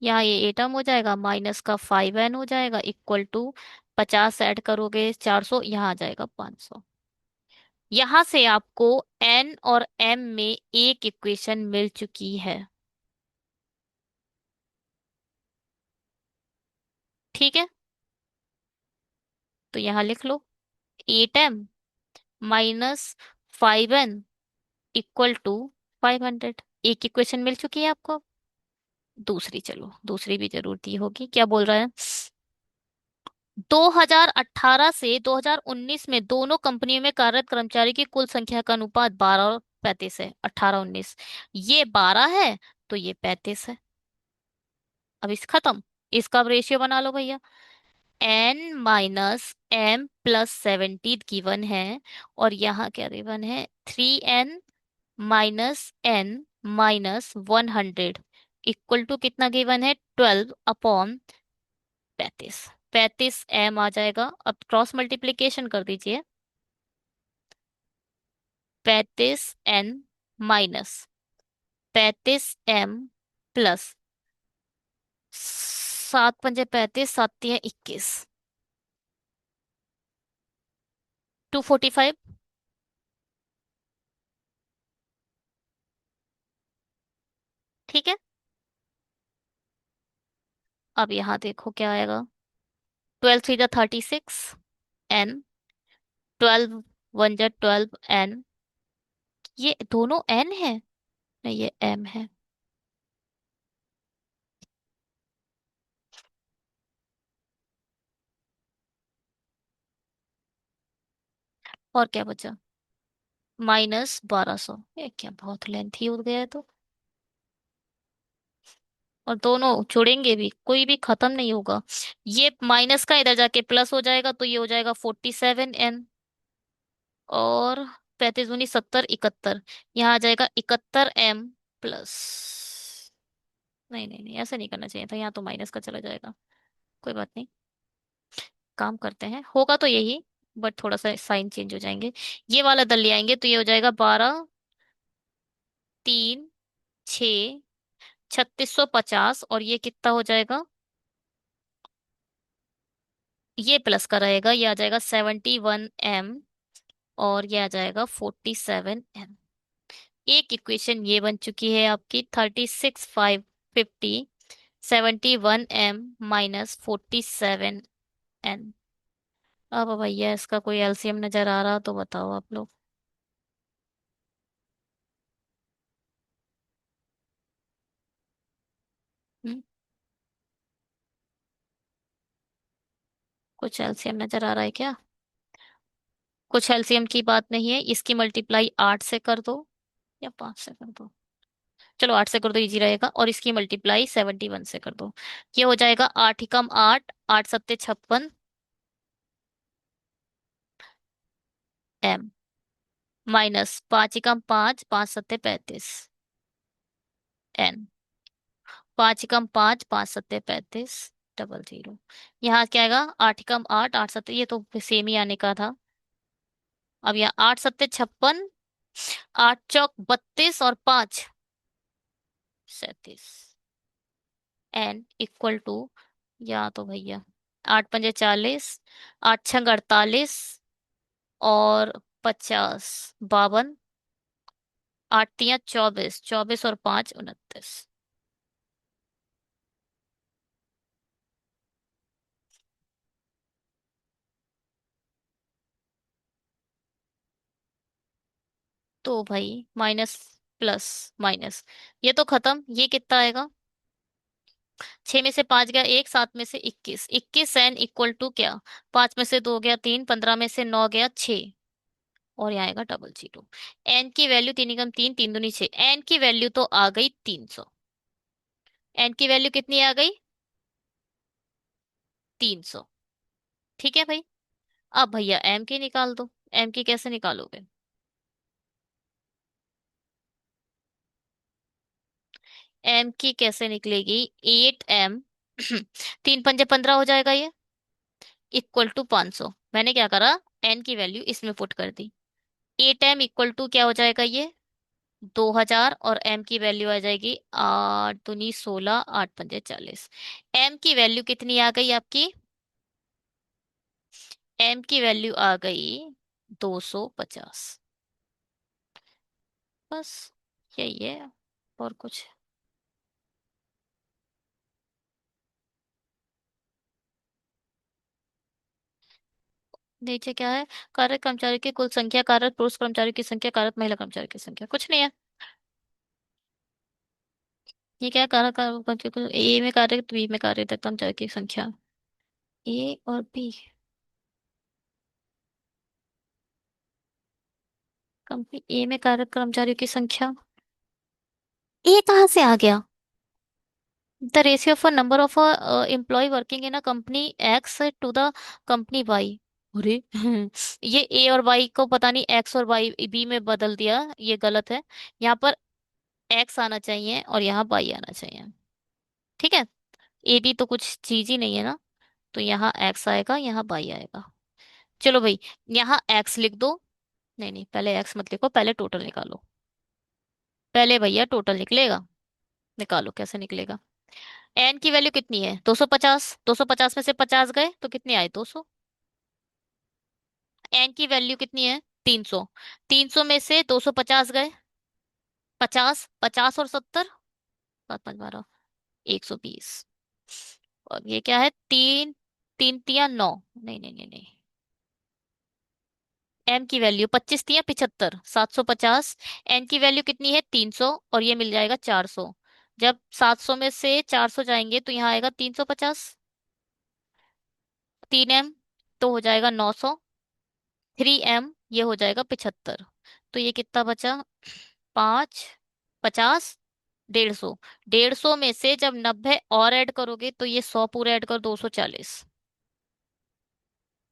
यहाँ ये 8M हो जाएगा, माइनस का 5N हो जाएगा इक्वल टू 50 ऐड करोगे 400, यहाँ आ जाएगा 500। यहाँ से आपको N और M में एक इक्वेशन मिल चुकी है। ठीक है, तो यहाँ लिख लो 8M - 5N इक्वल टू 500। एक इक्वेशन मिल चुकी है आपको। दूसरी, चलो दूसरी भी जरूर दी होगी। क्या बोल रहा है? 2018 से 2019 में दोनों कंपनियों में कार्यरत कर्मचारी की कुल संख्या का अनुपात 12 और 35 है। 18-19, ये 12 है तो ये 35 है। अब इस खत्म, इसका अब रेशियो बना लो भैया। N-M+70 गिवन है, और यहाँ क्या गिवन है? 3N -N-100 इक्वल टू कितना गिवन है? 12/35। 35M आ जाएगा। अब क्रॉस मल्टीप्लीकेशन कर दीजिए। 35N - 35M plus 7×5 = 35, 7×3 = 21, 245। ठीक है, अब यहाँ देखो क्या आएगा। 12×3 = 36N, 12×1 = 12N। ये दोनों N है? नहीं, ये M है। और क्या बचा? -1200, ये क्या बहुत लेंथी हो गया है तो। और दोनों जुड़ेंगे भी, कोई भी खत्म नहीं होगा। ये माइनस का इधर जाके प्लस हो जाएगा, तो ये हो जाएगा 47n। और 35 दूनी 70, 71, यहाँ आ जाएगा 71m प्लस। नहीं नहीं नहीं, ऐसा नहीं करना चाहिए था, यहाँ तो माइनस का चला जाएगा। कोई बात नहीं, काम करते हैं, होगा तो यही, बट थोड़ा सा साइन चेंज हो जाएंगे। ये वाला दल ले आएंगे तो ये हो जाएगा 12, 3, 6, 3650। और ये कितना हो जाएगा, ये प्लस का रहेगा, ये आ जाएगा 71m। और ये आ जाएगा 47m। एक इक्वेशन ये बन चुकी है आपकी, 36,550, 71m -47n। अब भैया इसका कोई एलसीएम नजर आ रहा तो बताओ आप लोग। हम्म, कुछ एलसीएम नजर आ रहा है क्या? कुछ एलसीएम की बात नहीं है, इसकी मल्टीप्लाई 8 से कर दो या 5 से कर दो। चलो 8 से कर दो, इजी रहेगा। और इसकी मल्टीप्लाई 71 से कर दो। ये हो जाएगा 8 एकम 8, 8 सत्ते 56 m -5 एकम 5, 5 सत्ते 35 n। 5 एकम 5, 5 सत्ते 35 00। यहाँ क्या आएगा, 8 एकम 8, 8 सत्ते, ये तो सेम ही आने का था। अब यहाँ 8 सत्ते 56, 8 चौक 32 और 5 37, एन इक्वल टू, या तो भैया 8 पंजे 40, 8 छंग 48, और 50 52, 8 तियां 24, 24 और 5 29। तो भाई माइनस प्लस माइनस, ये तो खत्म। ये कितना आएगा, 6 में से 5 गया 1, 7 में से 21, 21 एन इक्वल टू क्या, 5 में से 2 गया 3, 15 में से 9 गया 6। और यहाँ आएगा 00। एन की वैल्यू 3 एकम 3, 3 दूनी 6, एन की वैल्यू तो आ गई 300। एन की वैल्यू कितनी आ गई, 300। ठीक है भाई। अब भैया एम की निकाल दो। एम की कैसे निकालोगे? एम की कैसे निकलेगी, 8m 3 पंजे 15 हो जाएगा ये, इक्वल टू 500। मैंने क्या करा, एन की वैल्यू इसमें पुट कर दी। 8m इक्वल टू क्या हो जाएगा ये, 2000। और एम की वैल्यू आ जाएगी 8 दूनी 16, 8 पंजे 40। एम की वैल्यू कितनी आ गई आपकी, एम की वैल्यू आ गई 250। बस यही है, और कुछ। नीचे क्या है, कार्यरत कर्मचारी की कुल संख्या, कार्यरत पुरुष कर्मचारी की संख्या, कार्यरत महिला कर्मचारी की संख्या, कुछ नहीं है। ये क्या है, ए में कार्यरत, बी में कार्यरत कर्मचारी की संख्या, ए और बी। कंपनी ए में कार्यरत कर्मचारियों की संख्या, ए कहाँ से आ गया? The ratio of number of employ working in a company X to the company Y. अरे ये ए और वाई को पता नहीं एक्स और वाई बी में बदल दिया, ये गलत है। यहाँ पर एक्स आना चाहिए और यहाँ वाई आना चाहिए। ठीक है, ए बी तो कुछ चीज ही नहीं है ना। तो यहाँ एक्स आएगा, यहाँ वाई आएगा। चलो भाई, यहाँ एक्स लिख दो। नहीं नहीं, पहले एक्स मत लिखो, पहले टोटल निकालो। पहले भैया टोटल निकलेगा, निकालो कैसे निकलेगा। एन की वैल्यू कितनी है, 250। 250 में से 50 गए तो कितने आए, 200। एन की वैल्यू कितनी है, 300। 300 में से 250 गए, 50, 50 और 70, 7 5 12, 120। और ये क्या है, 3 3 तिया 9, नहीं नहीं नहीं नहीं। एम की वैल्यू 25 तिया 75, 750। एन की वैल्यू कितनी है, 300, और ये मिल जाएगा 400। जब 700 में से 400 जाएंगे तो यहाँ आएगा 350। 3m तो हो जाएगा 900। 3m ये हो जाएगा 75। तो ये कितना बचा? 5, 50, 150। 150 में से जब 90 और ऐड करोगे तो ये 100 पूरे ऐड कर, 240।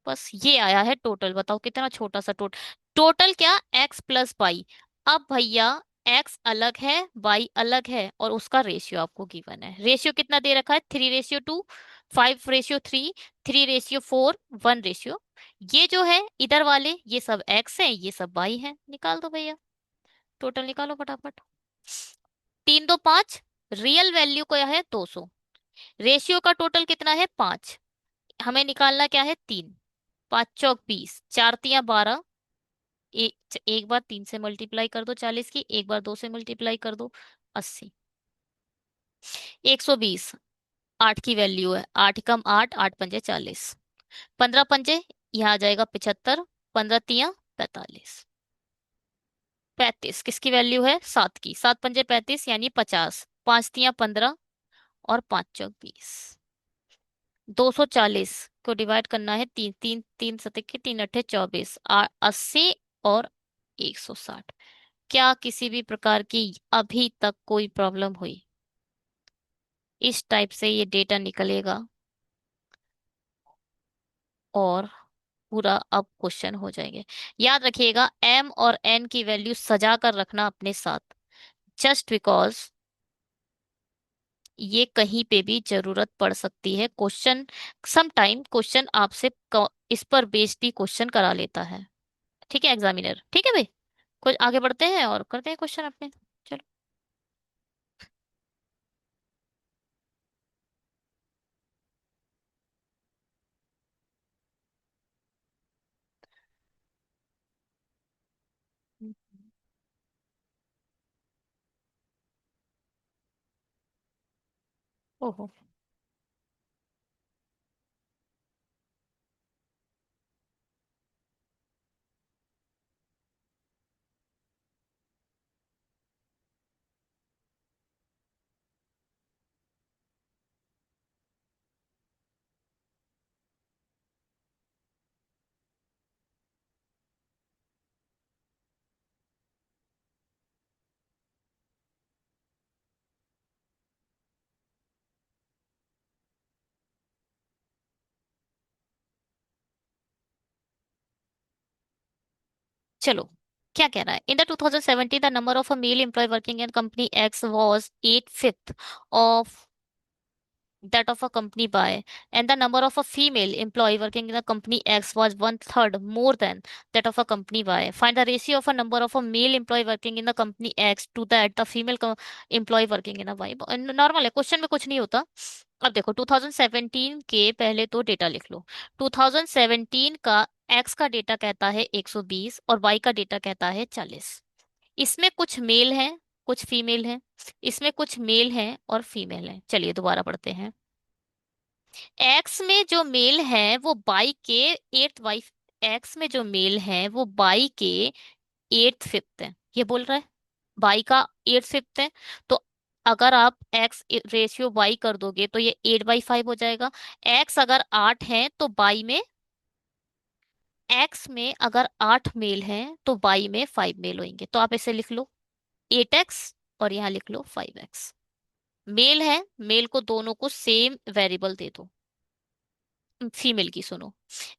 बस ये आया है टोटल। बताओ कितना छोटा सा टोटल। टोटल क्या? X plus Y. अब भैया एक्स अलग है, वाई अलग है, और उसका रेशियो आपको गिवन है। रेशियो कितना दे रखा है? 3:2, 5:3, 3:4, 1 रेशियो। ये जो है इधर वाले, ये सब एक्स है, ये सब वाई है। निकाल दो भैया, टोटल निकालो फटाफट। 3, 2, 5। रियल वैल्यू क्या है? 200। रेशियो का टोटल कितना है? 5। हमें निकालना क्या है? 3। 5 चौक 20, 4 तियां 12। एक बार 3 से मल्टीप्लाई कर दो 40 की, एक बार 2 से मल्टीप्लाई कर दो 80। 120। 8 की वैल्यू है, 8 कम 8, 8 पंजे 40। 15 पंजे, यहाँ आ जाएगा 75। 15 तियां 45। 35 किसकी वैल्यू है? 7 की। 7 पंजे 35 यानी 50। 5 तियां 15 और 5 चौक 20। 240 को डिवाइड करना है तीन, तीन तीन सतह की, 3 अट्ठे 24, 80 और 160। क्या किसी भी प्रकार की अभी तक कोई प्रॉब्लम हुई? इस टाइप से ये डेटा निकलेगा और पूरा अब क्वेश्चन हो जाएंगे। याद रखिएगा, एम और एन की वैल्यू सजा कर रखना अपने साथ, जस्ट बिकॉज ये कहीं पे भी जरूरत पड़ सकती है। क्वेश्चन सम टाइम क्वेश्चन आपसे इस पर बेस्ड भी क्वेश्चन करा लेता है। ठीक है एग्जामिनर? ठीक है भाई, कुछ आगे बढ़ते हैं और करते हैं क्वेश्चन अपने। चलो। हम्म। ओहो। चलो, क्या कह रहा है? In the 2017 the number of a male employ working in company X was 8/5 of that of a company by, and the number of a female employee working in the company X was 1/3 more than that of a company Y. Find the ratio of a number of a male employee working in the company X to that the female employee working in a Y. Normal है, क्वेश्चन में कुछ नहीं होता। अब देखो 2017 के पहले तो डेटा लिख लो। 2017 का एक्स का डेटा कहता है 120 और वाई का डेटा कहता है 40। इसमें कुछ मेल है, कुछ फीमेल है। इसमें कुछ मेल है और फीमेल है। चलिए दोबारा पढ़ते हैं। एक्स में जो मेल है वो बाई के एट्थ वाइफ, एक्स में जो मेल है वो बाई के एट्थ फिफ्थ है, ये बोल रहा है। बाई का एट्थ फिफ्थ है। तो अगर आप एक्स रेशियो बाई कर दोगे तो ये 8/5 हो जाएगा। एक्स अगर 8 है तो बाई में, एक्स में अगर 8 मेल हैं तो बाई में 5 मेल होंगे। तो आप इसे लिख लो 8x और यहाँ लिख लो 5x। मेल है, मेल को दोनों को सेम वेरिएबल दे दो। फीमेल की सुनो।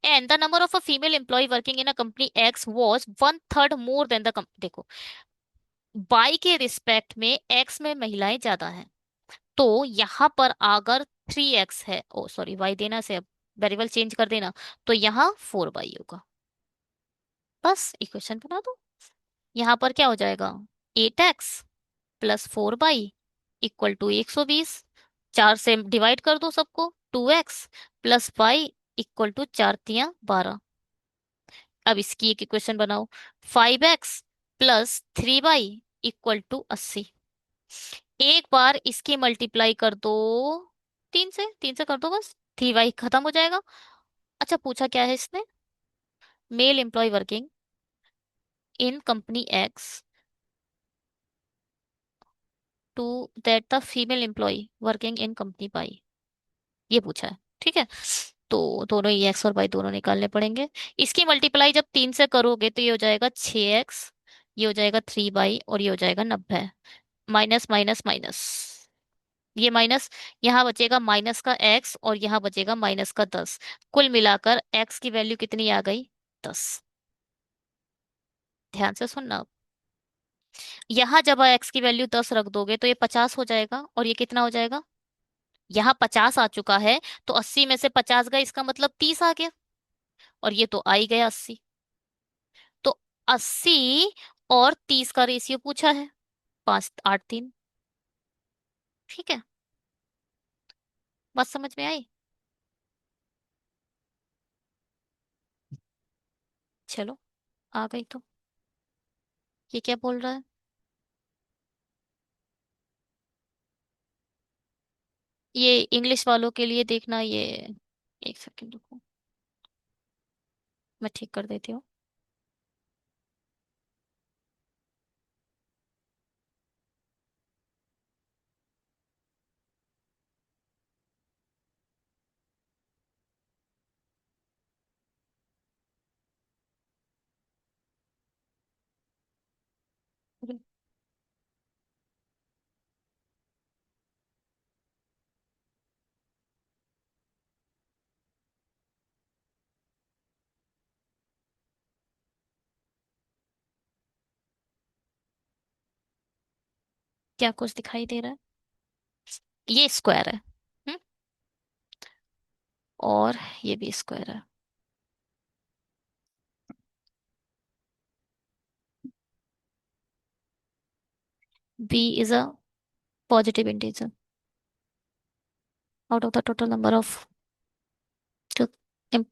And the number of a female employ working in a company x was 1/3 more than the, देखो बाई के रिस्पेक्ट में एक्स में महिलाएं ज्यादा हैं, तो यहाँ पर अगर 3x है, ओ सॉरी वाई देना से अब वेरिएबल चेंज कर देना, तो यहाँ 4y होगा। बस इक्वेशन बना दो। यहाँ पर क्या हो जाएगा? 8x plus 4y equal to 120। 4 से डिवाइड कर दो सबको, 2x plus Y equal to 4 तियां 12। अब इसकी एक इक्वेशन बनाओ। 5x plus 3y equal to 80। एक बार इसकी मल्टीप्लाई कर दो 3 से कर दो, बस 3y खत्म हो जाएगा। अच्छा पूछा क्या है इसने? Male employ working in company X to that the female employ working in company Y, ये पूछा है। ठीक है, तो दोनों ही एक्स और वाई दोनों निकालने पड़ेंगे। इसकी मल्टीप्लाई जब 3 से करोगे तो ये हो जाएगा 6x, ये हो जाएगा 3 बाई, और ये हो जाएगा 90। माइनस माइनस माइनस, ये माइनस, यहाँ बचेगा माइनस का x, और यहाँ बचेगा माइनस का 10। कुल मिलाकर x की वैल्यू कितनी आ गई? 10। ध्यान से सुनना। यहाँ जब x की वैल्यू 10 रख दोगे तो ये 50 हो जाएगा, और ये कितना हो जाएगा? यहाँ 50 आ चुका है, तो 80 में से 50 गए, इसका मतलब 30 आ गया, और ये तो आ ही गया 80। तो 80 और 30 का रेशियो पूछा है, 5 8 3। ठीक है, बात समझ में आई? चलो, आ गई तो। ये क्या बोल रहा है? ये इंग्लिश वालों के लिए देखना ये। एक सेकंड रुको, मैं ठीक कर देती हूँ। क्या कुछ दिखाई दे रहा है? ये स्क्वायर है। हम्म, और ये भी स्क्वायर है। b is a positive integer out of the total number of to, em,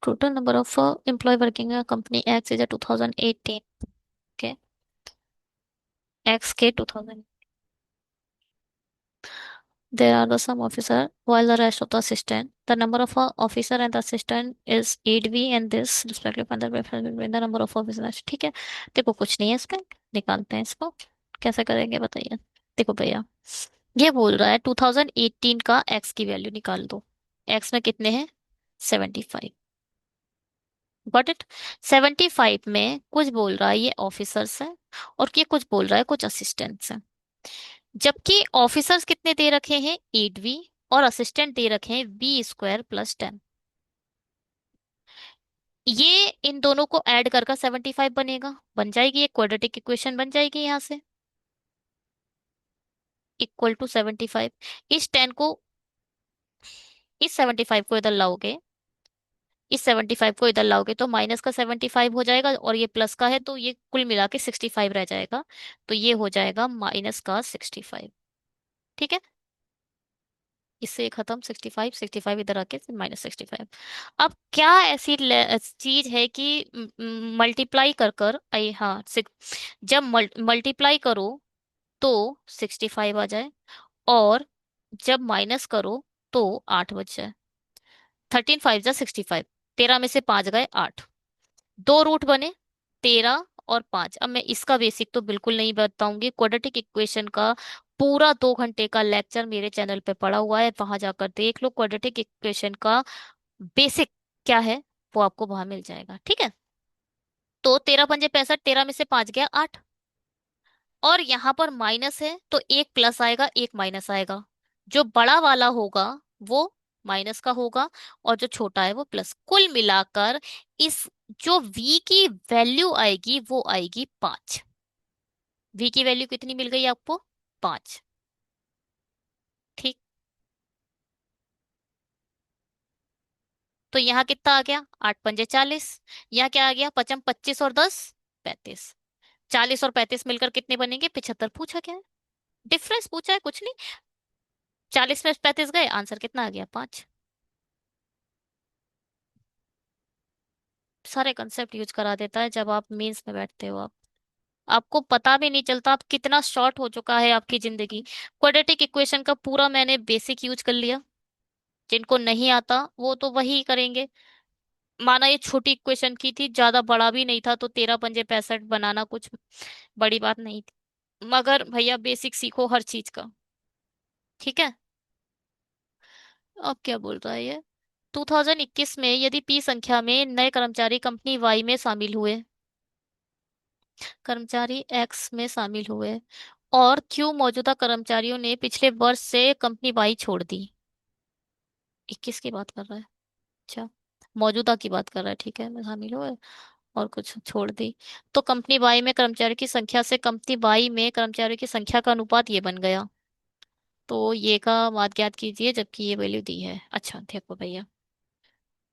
total number of employee working in a company x is a 2018. Okay, x के 2000, there are the some officer while the rest of the assistant. The number of officer and the assistant is 8b, and this respectively find the difference between the number of officers. ठीक है, देखो कुछ नहीं है इसका, निकालते हैं इसको। कैसे करेंगे बताइए? देखो भैया, ये बोल रहा है 2018 का x की वैल्यू निकाल दो। x में कितने हैं? 75। Got it? 75 में कुछ बोल रहा है ये ऑफिसर्स है, और ये कुछ बोल रहा है कुछ असिस्टेंट्स हैं। जबकि ऑफिसर्स कितने दे रखे हैं? 8v, और असिस्टेंट दे रखे हैं b² + 10। ये इन दोनों को ऐड कर 75 बनेगा, बन जाएगी एक क्वाड्रेटिक इक्वेशन बन जाएगी यहाँ से, इक्वल टू 75। इस 10 को, इस 75 को इधर लाओगे, इस 75 को इधर लाओगे तो माइनस का 75 हो जाएगा, और ये प्लस का है, तो ये कुल मिला के 65 रह जाएगा। तो ये हो जाएगा माइनस का 65। ठीक है, इससे ये खत्म, 65 65 इधर आके -65। अब क्या ऐसी चीज है कि मल्टीप्लाई कर कर आई, हाँ जब मल्टीप्लाई करो तो 65 आ जाए, और जब माइनस करो तो 8 बच जाए। 13 5 जा 65, 13 में से 5 गए 8, दो रूट बने 13 और 5। अब मैं इसका बेसिक तो बिल्कुल नहीं बताऊंगी, क्वाड्रेटिक इक्वेशन का पूरा 2 घंटे का लेक्चर मेरे चैनल पे पड़ा हुआ है, वहां जाकर देख लो। क्वाड्रेटिक इक्वेशन का बेसिक क्या है वो आपको वहां मिल जाएगा। ठीक है, तो 13 पंजे 65, 13 में से 5 गया 8, और यहाँ पर माइनस है तो एक प्लस आएगा एक माइनस आएगा। जो बड़ा वाला होगा वो माइनस का होगा, और जो छोटा है वो प्लस। कुल मिलाकर इस जो v की वैल्यू आएगी वो आएगी 5। v की वैल्यू कितनी मिल गई आपको? 5। ठीक, तो यहाँ कितना आ गया? 8 पंजे 40। यहाँ क्या आ गया? पचम 25 और 10 35। 40 और 35 मिलकर कितने बनेंगे? 75 पूछा क्या है? डिफरेंस पूछा है, कुछ नहीं। 40 में 35 गए, आंसर कितना आ गया? 5। सारे कंसेप्ट यूज करा देता है जब आप मेंस में बैठते हो। आप, आपको पता भी नहीं चलता आप कितना शॉर्ट हो चुका है आपकी जिंदगी। क्वाड्रेटिक इक्वेशन का पूरा मैंने बेसिक यूज कर लिया, जिनको नहीं आता वो तो वही करेंगे। माना ये छोटी इक्वेशन की थी, ज्यादा बड़ा भी नहीं था, तो 13 पंजे 65 बनाना कुछ बड़ी बात नहीं थी। मगर भैया बेसिक सीखो हर चीज का। ठीक है, अब क्या बोल रहा है ये? 2021 में यदि पी संख्या में नए कर्मचारी कंपनी वाई में शामिल हुए, कर्मचारी एक्स में शामिल हुए और क्यों मौजूदा कर्मचारियों ने पिछले वर्ष से कंपनी वाई छोड़ दी। 21 की बात कर रहा है। अच्छा, मौजूदा की बात कर रहा है, ठीक है, में शामिल हुए और कुछ छोड़ दी। तो कंपनी वाई में कर्मचारियों की संख्या से कंपनी वाई में कर्मचारियों की संख्या का अनुपात ये बन गया। तो ये का मान ज्ञात कीजिए जबकि ये वैल्यू दी है। अच्छा देखो भैया,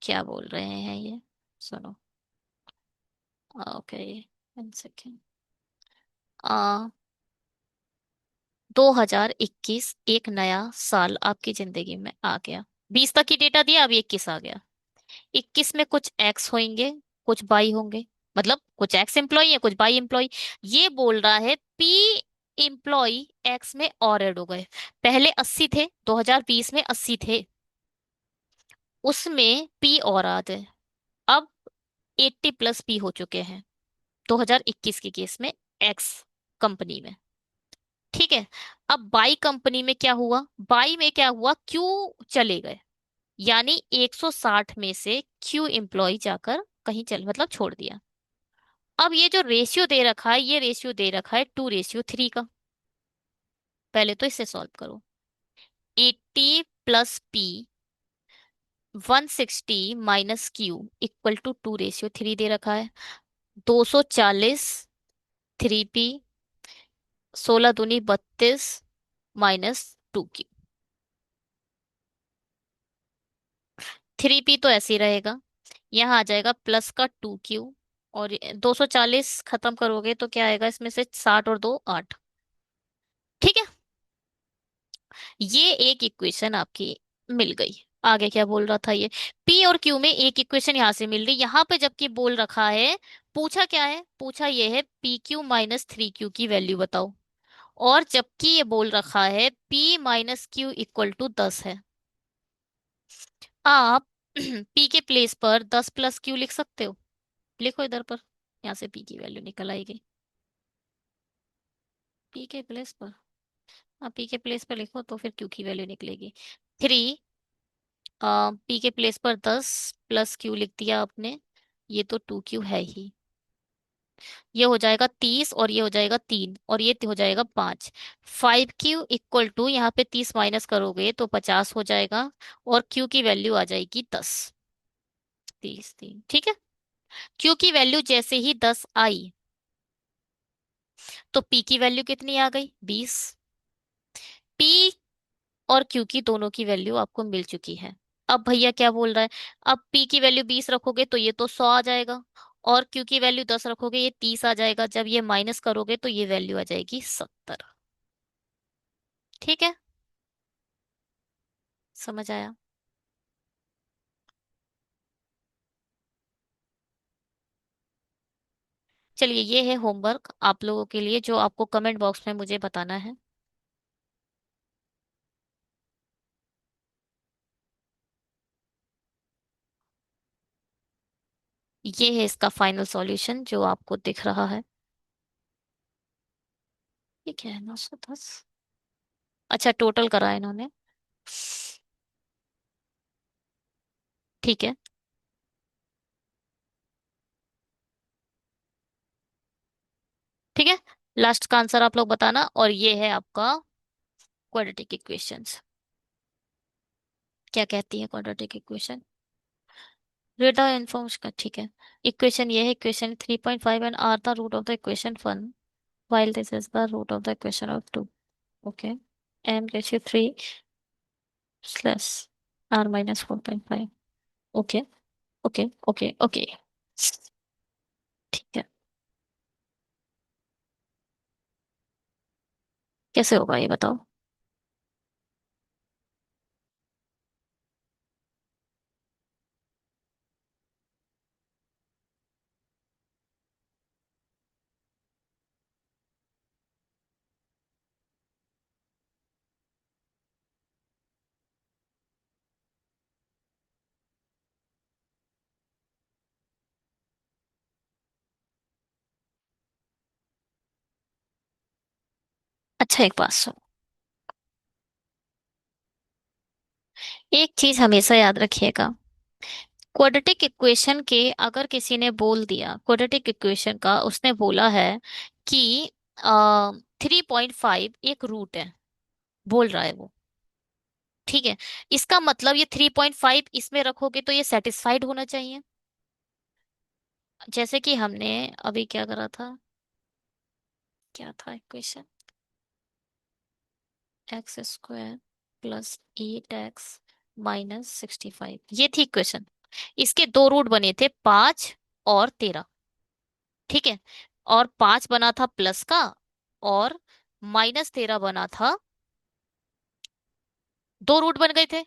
क्या बोल रहे हैं ये, सुनो। Okay, one second. आ 2021 एक नया साल आपकी जिंदगी में आ गया। 20 तक की डेटा दिया, अभी 21 आ गया। 21 में कुछ एक्स होंगे, कुछ बाई होंगे। मतलब कुछ एक्स एम्प्लॉय है, कुछ बाई एम्प्लॉय। ये बोल रहा है पी एम्प्लॉय एक्स में और ऐड हो गए। पहले 80 थे, 2020 में 80 थे, उसमें पी और आ गए। अब 80 प्लस पी हो चुके हैं 2021 के केस में, एक्स कंपनी में। ठीक है। अब बाई कंपनी में क्या हुआ, बाई में क्या हुआ, क्यू चले गए, यानी 160 में से क्यू एम्प्लॉय जाकर कहीं चल मतलब छोड़ दिया। अब ये जो रेशियो दे रखा है, ये रेशियो दे रखा है 2:3 का। पहले तो इसे सॉल्व करो। 80 plus P, 160 minus Q equal to 2:3 दे रखा है। 240 3 पी, 16 दूनी 32 माइनस 2 क्यू। 3 पी तो ऐसे ही रहेगा, यहाँ आ जाएगा प्लस का 2 क्यू। और 240 खत्म करोगे तो क्या आएगा इसमें से, 60 और 2 8। ठीक है, ये एक इक्वेशन आपकी मिल गई। आगे क्या बोल रहा था ये, पी और क्यू में एक इक्वेशन यहां से मिल रही, यहाँ पे जबकि बोल रखा है, पूछा क्या है, पूछा ये है PQ-3Q की वैल्यू बताओ। और जबकि ये बोल रखा है P-Q = 10 है। आप P के प्लेस पर 10 प्लस Q लिख सकते हो। लिखो इधर पर, यहाँ से P की वैल्यू निकल आएगी। P के प्लेस पर, हाँ P के प्लेस पर लिखो तो फिर Q की वैल्यू निकलेगी। 3, P के प्लेस पर 10 प्लस Q लिख दिया आपने, ये तो 2Q है ही। ये हो जाएगा 30 और ये हो जाएगा 3 और ये हो जाएगा 5। 5Q = यहाँ पे 30 माइनस करोगे तो 50 हो जाएगा, और Q की वैल्यू आ जाएगी 10। 30 3, ठीक है। Q की वैल्यू जैसे ही 10 आई तो P की वैल्यू कितनी आ गई, 20। P और Q की दोनों की वैल्यू आपको मिल चुकी है। अब भैया क्या बोल रहा है, अब P की वैल्यू 20 रखोगे तो ये तो 100 आ जाएगा, और Q की वैल्यू 10 रखोगे ये 30 आ जाएगा। जब ये माइनस करोगे तो ये वैल्यू आ जाएगी 70। ठीक है, समझ आया। चलिए, ये है होमवर्क आप लोगों के लिए जो आपको कमेंट बॉक्स में मुझे बताना है। ये है इसका फाइनल सॉल्यूशन जो आपको दिख रहा है। ये क्या है, 910। अच्छा, टोटल करा है इन्होंने। ठीक है, ठीक है। लास्ट का आंसर आप लोग बताना, और ये है आपका क्वाड्रेटिक इक्वेशंस। क्या कहती है क्वाड्रेटिक इक्वेशन, डेटा इन्फॉर्मेशन का, ठीक है। इक्वेशन ये है, equation 3.5 and are the root of the equation 1, while this is the root of the equation of 2. Okay, m/3 slash r-4.5। Okay, okay, okay, okay, ठीक है। कैसे होगा ये बताओ। अच्छा, एक बात सुनो, एक चीज हमेशा याद रखिएगा, क्वाड्रेटिक इक्वेशन के अगर किसी ने बोल दिया, क्वाड्रेटिक इक्वेशन का उसने बोला है कि 3.5 एक रूट है, बोल रहा है वो, ठीक है। इसका मतलब ये 3.5 इसमें रखोगे तो ये सेटिस्फाइड होना चाहिए। जैसे कि हमने अभी क्या करा था, क्या था equation, x square plus 8x minus 65, ये थी इक्वेशन। इसके दो रूट बने थे, 5 और 13, ठीक है। और 5 बना था प्लस का, और -13 बना था, दो रूट बन गए थे।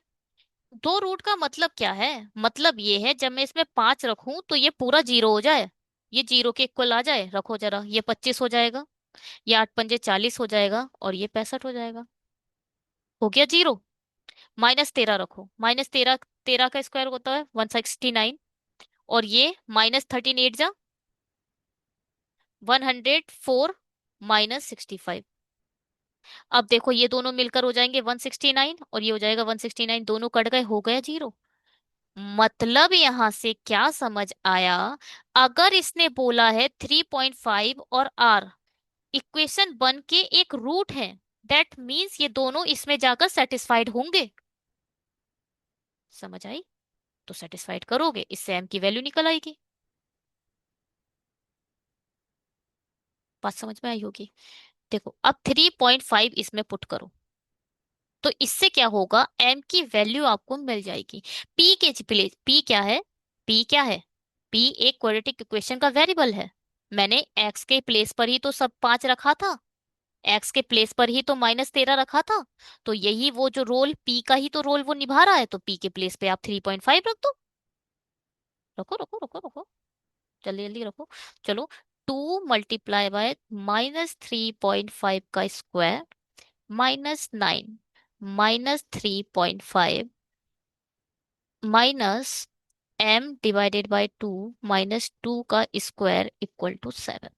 दो रूट का मतलब क्या है, मतलब ये है जब मैं इसमें 5 रखूं तो ये पूरा 0 हो जाए, ये 0 के इक्वल आ जाए। रखो जरा, ये 25 हो जाएगा, ये 8 पंजे 40 हो जाएगा, और ये 65 हो जाएगा। हो गया 0। -13 रखो, -13, 13 का स्क्वायर होता है 169, और ये -13 8 जा 104 -65। अब देखो ये दोनों मिलकर हो जाएंगे 169, और ये हो जाएगा 169, दोनों कट गए, हो गया 0। मतलब यहां से क्या समझ आया, अगर इसने बोला है 3.5 और r इक्वेशन बन के एक रूट है, दैट मीन्स ये दोनों इसमें जाकर सेटिस्फाइड होंगे। समझ आई? तो सेटिस्फाइड करोगे, इससे m की वैल्यू निकल आएगी। बात समझ में आई होगी। देखो अब 3.5 इसमें पुट करो, तो इससे क्या होगा, m की वैल्यू आपको मिल जाएगी। p के प्लेस, p क्या है, p क्या है, p एक क्वाड्रेटिक इक्वेशन का वेरिएबल है। मैंने x के प्लेस पर ही तो सब 5 रखा था, x के प्लेस पर ही तो -13 रखा था। तो यही वो जो रोल p का ही तो रोल वो निभा रहा है, तो p के प्लेस पे आप 3.5 रख दो। रखो रखो रखो रखो, जल्दी जल्दी रखो। चलो, 2 × -3.5 का स्क्वायर -9 -3.5 -m/2 -2 का स्क्वायर इक्वल टू 7।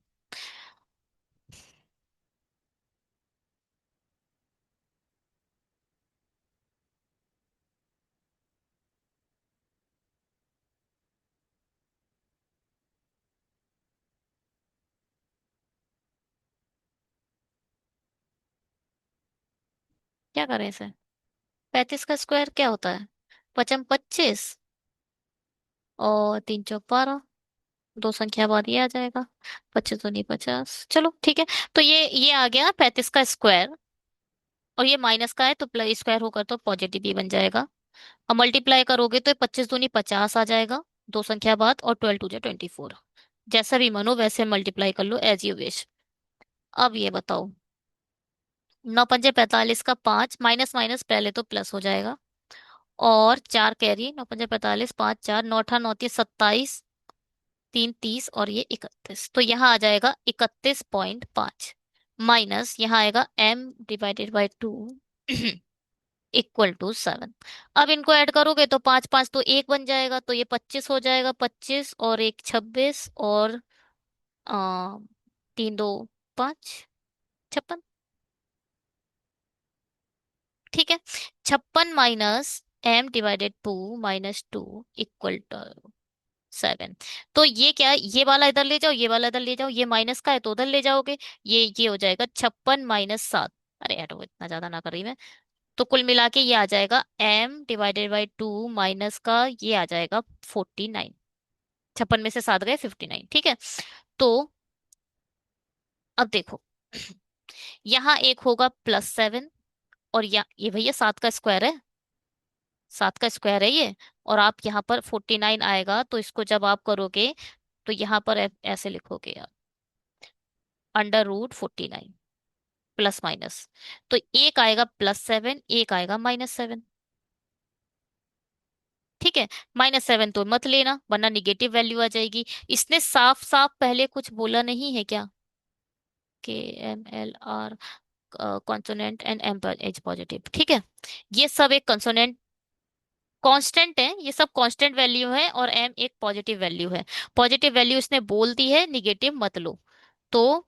क्या करें इसे, 35 का स्क्वायर क्या होता है, पचम 25, और 3 × 4 12, दो संख्या बाद ये आ जाएगा, 25 दूनी 50, चलो ठीक है। तो ये आ गया 35 का स्क्वायर, और ये माइनस का है तो प्लस स्क्वायर होकर तो पॉजिटिव ही बन जाएगा। अब मल्टीप्लाई करोगे तो 25 दूनी 50 आ जाएगा, दो संख्या बाद, और 12 × 2 = 24। जैसा भी मनो वैसे मल्टीप्लाई कर लो, एज यू विश। अब ये बताओ, 9 × 5 = 45 का 5, माइनस माइनस पहले तो प्लस हो जाएगा, और 4 कैरी, 9 × 5 = 45, 5 4, 9 8 9 30 27, 3 30, और ये 31, तो यहाँ आ जाएगा 31.5, माइनस यहाँ आएगा m/2 इक्वल टू 7। अब इनको ऐड करोगे तो 5 5 तो 1 बन जाएगा, तो ये 25 हो जाएगा, 25 और 1 26, और 3 2 5, 56। ठीक है, 56 -m/2 -2 इक्वल टू 7। तो ये क्या है, ये वाला इधर ले जाओ, ये वाला इधर ले जाओ, ये माइनस का है तो उधर ले जाओगे, ये हो जाएगा 56 - 7। अरे हटो, इतना ज्यादा ना कर रही मैं। तो कुल मिला के ये आ जाएगा m/2 माइनस का, ये आ जाएगा 49। 56 में से 7 गए, 59, ठीक है। तो अब देखो, यहाँ एक होगा +7, और ये भैया 7 का स्क्वायर है, 7 का स्क्वायर है ये। और आप यहाँ पर 49 आएगा, तो इसको जब आप करोगे तो यहाँ पर ऐसे लिखोगे आप, √49 प्लस माइनस। तो एक आएगा +7, एक आएगा -7, ठीक है। -7 तो मत लेना वरना निगेटिव वैल्यू आ जाएगी। इसने साफ साफ पहले कुछ बोला नहीं है क्या, KMLR consonant and M H positive, ठीक है। ये सब एक कंसोनेंट कांस्टेंट है, ये सब कांस्टेंट वैल्यू है, और m एक पॉजिटिव वैल्यू है। पॉजिटिव वैल्यू इसने बोल दी है, निगेटिव मत लो। तो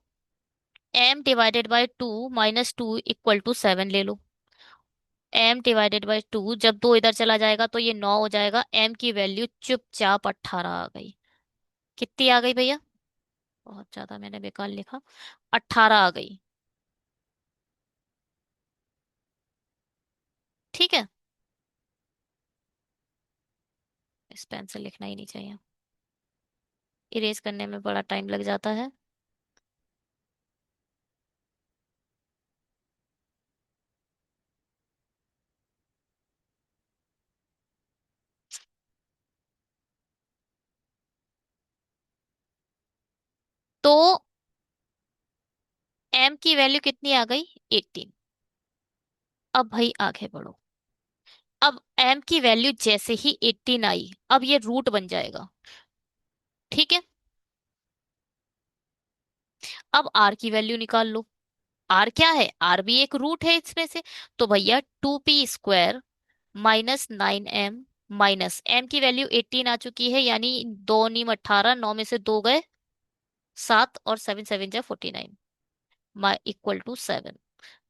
m/2 -2 इक्वल टू 7 ले लो। m डिवाइडेड बाई 2, जब 2 इधर चला जाएगा तो ये 9 हो जाएगा। m की वैल्यू चुपचाप 18 आ गई। कितनी आ गई भैया? बहुत ज्यादा मैंने बेकार लिखा। 18 आ गई। ठीक है। इस पेन से लिखना ही नहीं चाहिए, इरेज करने में बड़ा टाइम लग जाता है। तो m की वैल्यू कितनी आ गई? 18। अब भाई आगे बढ़ो। अब m की वैल्यू जैसे ही 18 आई, अब ये रूट बन जाएगा। ठीक है। अब r की वैल्यू निकाल लो। r क्या है? r भी एक रूट है इसमें से। तो भैया 2p² minus 9m minus m की वैल्यू 18 आ चुकी है, यानी दो नीम 18, 9 में से 2 गए 7, और 7 7 जा 49 इक्वल टू 7।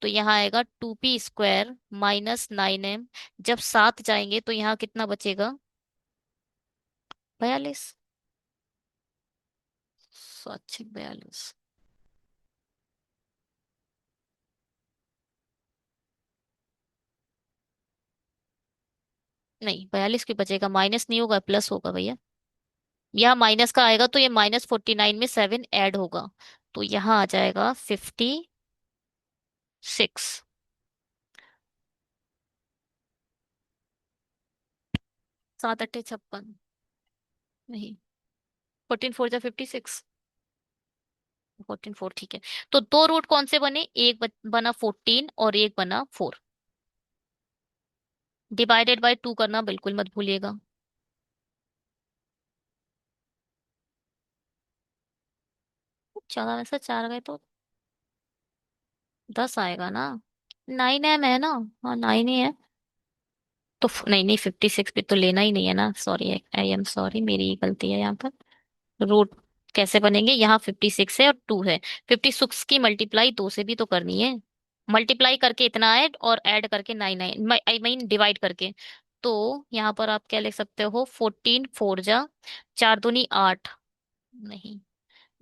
तो यहाँ आएगा 2p² माइनस 9m। जब 7 जाएंगे तो यहाँ कितना बचेगा? 42। स्वैच्छिक 42। नहीं, 42 की बचेगा, माइनस नहीं होगा, प्लस होगा भैया। यहाँ माइनस का आएगा तो ये -49 में 7 ऐड होगा, तो यहाँ आ जाएगा 56। 7 8 56। नहीं, 14 4 जा 56। 14 4 ठीक है। तो दो रूट कौन से बने? एक बना 14 और एक बना 4। डिवाइडेड बाय 2 करना बिल्कुल मत भूलिएगा। चौदह में से 4 गए तो 10 आएगा ना। 9m है ना? हाँ 9 ही है। तो नहीं नहीं, 56 पे तो लेना ही नहीं है ना, सॉरी, आई एम सॉरी, मेरी ही गलती है यहाँ पर। रूट कैसे बनेंगे? यहाँ 56 है और 2 है। 56 की मल्टीप्लाई 2 से भी तो करनी है। मल्टीप्लाई करके इतना ऐड, और ऐड करके 9 9, आई मीन डिवाइड करके। तो यहाँ पर आप क्या लिख सकते हो? 14 4 जा 4 दूनी 8। नहीं,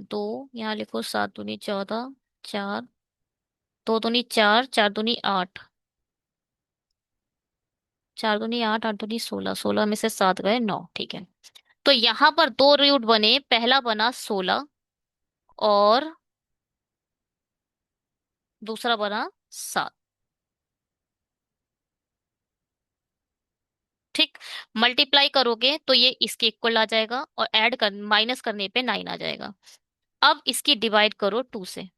2 यहाँ लिखो, 7 दूनी 14, 4 2 दूनी 4, 4 दूनी 8, 4 दूनी 8, 8 दूनी 16, 16 में से 7 गए 9। ठीक है। तो यहाँ पर दो रूट बने, पहला बना 16 और दूसरा बना 7। ठीक। मल्टीप्लाई करोगे तो ये इसके इक्वल आ जाएगा, और ऐड कर माइनस करने पे 9 आ जाएगा। अब इसकी डिवाइड करो 2 से।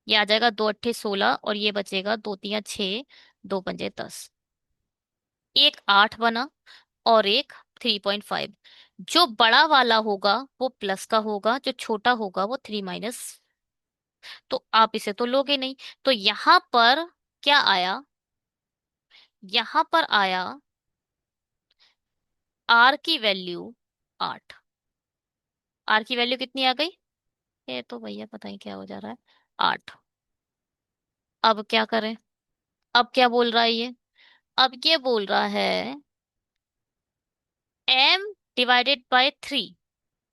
ये आ जाएगा 2 8 16, और ये बचेगा 2 3 6, 2 पंजे 10। एक 8 बना और एक 3.5। जो बड़ा वाला होगा वो प्लस का होगा, जो छोटा होगा वो 3 माइनस। तो आप इसे तो लोगे नहीं। तो यहां पर क्या आया? यहां पर आया आर की वैल्यू 8। आर की वैल्यू कितनी आ गई? ये तो भैया पता ही क्या हो जा रहा है। 8। अब क्या करें? अब क्या बोल रहा है ये? अब ये बोल रहा है m डिवाइडेड बाय 3,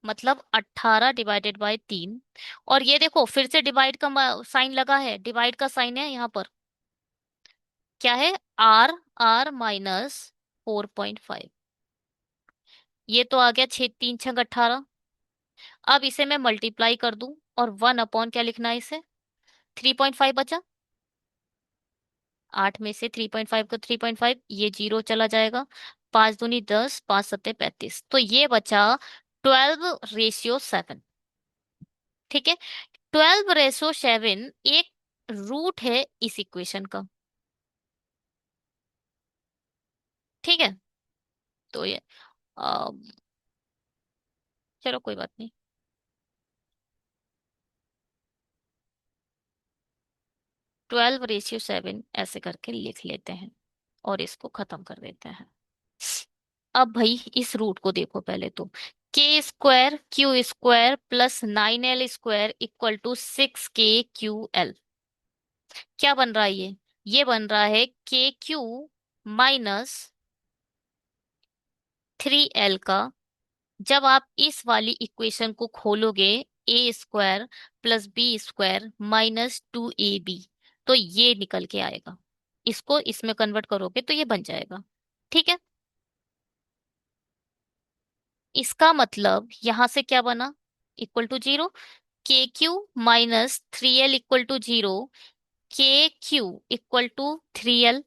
मतलब 18 डिवाइडेड बाय 3। और ये देखो फिर से डिवाइड का साइन लगा है, डिवाइड का साइन है यहाँ पर। क्या है? R, R minus 4.5। ये तो आ गया 6 3 6 18। अब इसे मैं मल्टीप्लाई कर दूं, और 1 अपॉन क्या लिखना है इसे? 3.5 बचा। 8 में से 3.5 को 3.5, ये जीरो चला जाएगा। 5 दूनी 10, 5 सत्ते 35, तो ये बचा 12:7। ठीक है। 12:7 एक रूट है इस इक्वेशन का। ठीक है। तो ये अम, चलो कोई बात नहीं। 12:7 ऐसे करके लिख लेते हैं, और इसको खत्म कर देते हैं। अब भाई इस रूट को देखो पहले तो। k² Q² plus 9l² equal to 6 k Q L। क्या बन रहा है ये? ये बन रहा है KQ माइनस 3L का। जब आप इस वाली इक्वेशन को खोलोगे, A² plus B² minus 2AB, तो ये निकल के आएगा। इसको इसमें कन्वर्ट करोगे तो ये बन जाएगा। ठीक है। इसका मतलब यहां से क्या बना, equal to zero. KQ minus 3L equal to zero. KQ equal to 3L।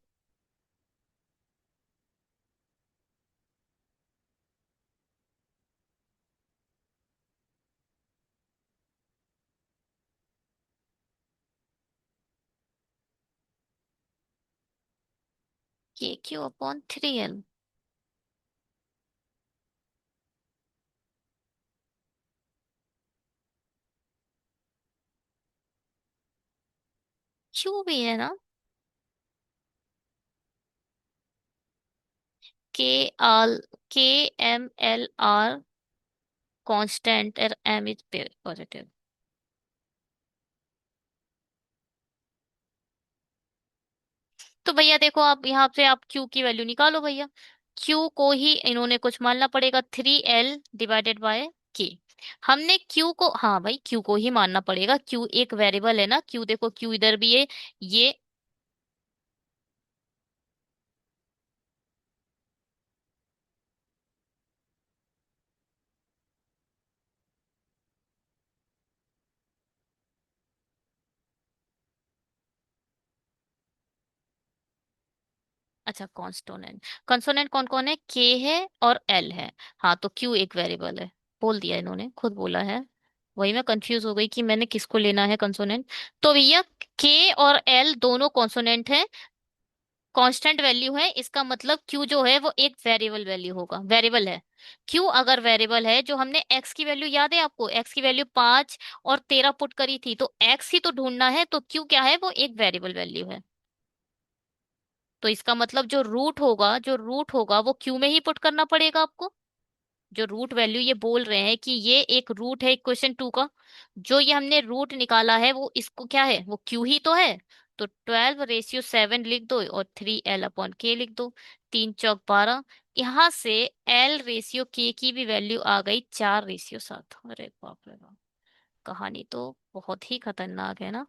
KQ/3L। Q भी है ना। के KMLR कांस्टेंट और M इज पॉजिटिव। तो भैया देखो, आप यहाँ से आप Q की वैल्यू निकालो भैया। Q को ही इन्होंने कुछ मानना पड़ेगा, 3L डिवाइडेड बाय K। हमने Q को, हाँ भाई Q को ही मानना पड़ेगा। Q एक वेरिएबल है ना। Q देखो, Q इधर भी है। ये अच्छा, कॉन्स्टोनेंट कंसोनेंट कौन कौन है, K है और L है। हाँ तो Q एक वेरिएबल है, बोल दिया इन्होंने, खुद बोला है। वही मैं कंफ्यूज हो गई कि मैंने किसको लेना है कंसोनेंट। तो भैया K और L दोनों कॉन्सोनेंट है, कांस्टेंट वैल्यू है। इसका मतलब Q जो है वो एक वेरिएबल वैल्यू होगा, वेरिएबल है। Q अगर वेरिएबल है, जो हमने X की वैल्यू याद है आपको, X की वैल्यू 5 और 13 पुट करी थी, तो X ही तो ढूंढना है, तो Q क्या है, वो एक वेरिएबल वैल्यू है। तो इसका मतलब जो रूट होगा वो Q में ही पुट करना पड़ेगा आपको। जो रूट वैल्यू ये बोल रहे हैं कि ये एक रूट है इक्वेशन 2 का, जो ये हमने रूट निकाला है वो इसको क्या है, वो Q ही तो है। तो 12:7 लिख दो और 3L/K लिख दो। 3 चौक 12। यहाँ से L/K की भी वैल्यू आ गई 4:7। अरे बाप रे बाप, कहानी तो बहुत ही खतरनाक है ना।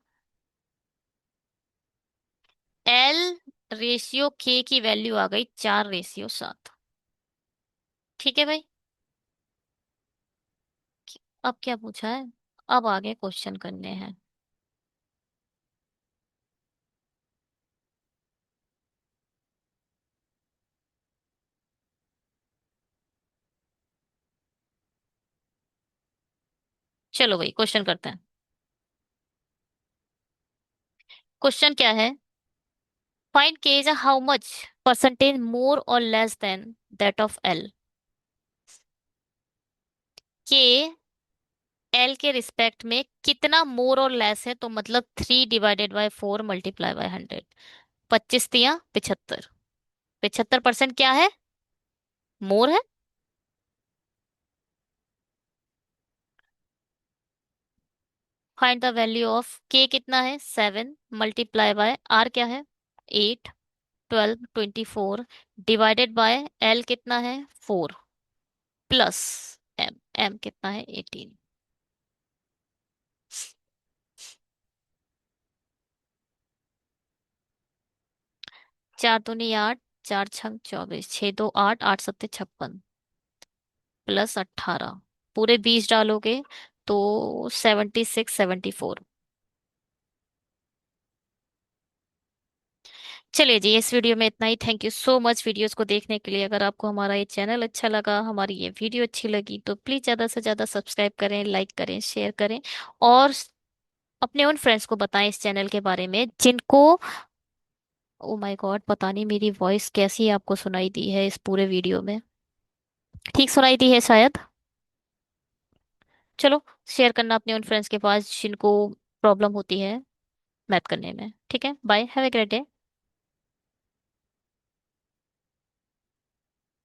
L/K की वैल्यू आ गई 4:7। ठीक है भाई। अब क्या पूछा है, अब आगे क्वेश्चन करने हैं। चलो भाई क्वेश्चन करते हैं। क्वेश्चन क्या है, find K is how much percentage more or less than that of L। K L के रिस्पेक्ट में कितना मोर और लेस है, तो मतलब 3/4 मल्टीप्लाई बाय 100। 25 तिया 75। 75% क्या है, मोर है। Find the value of K कितना है, 7 मल्टीप्लाई बाय R क्या है, 8, 12, 24 डिवाइडेड बाय L कितना है, 4 प्लस M। M कितना है, 18। 4 दूनी 8, 4 छंग 24, 6 2 8, 8 सत्ते 56 प्लस 18, पूरे 20 डालोगे तो 76 74। चलिए जी, इस वीडियो में इतना ही। Thank you so much videos को देखने के लिए। अगर आपको हमारा ये चैनल अच्छा लगा, हमारी ये वीडियो अच्छी लगी, तो प्लीज़ ज़्यादा से ज़्यादा सब्सक्राइब करें, लाइक करें, शेयर करें। और अपने उन फ्रेंड्स को बताएं इस चैनल के बारे में जिनको, ओ माय गॉड, पता नहीं मेरी वॉइस कैसी आपको सुनाई दी है इस पूरे वीडियो में। ठीक सुनाई दी है शायद। चलो, शेयर करना अपने उन फ्रेंड्स के पास जिनको प्रॉब्लम होती है मैथ करने में। ठीक है, bye, have a great day.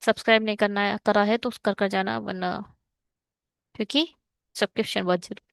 Subscribe नहीं करना करा है तो कर कर जाना, वरना, क्योंकि सब्सक्रिप्शन बहुत जरूरी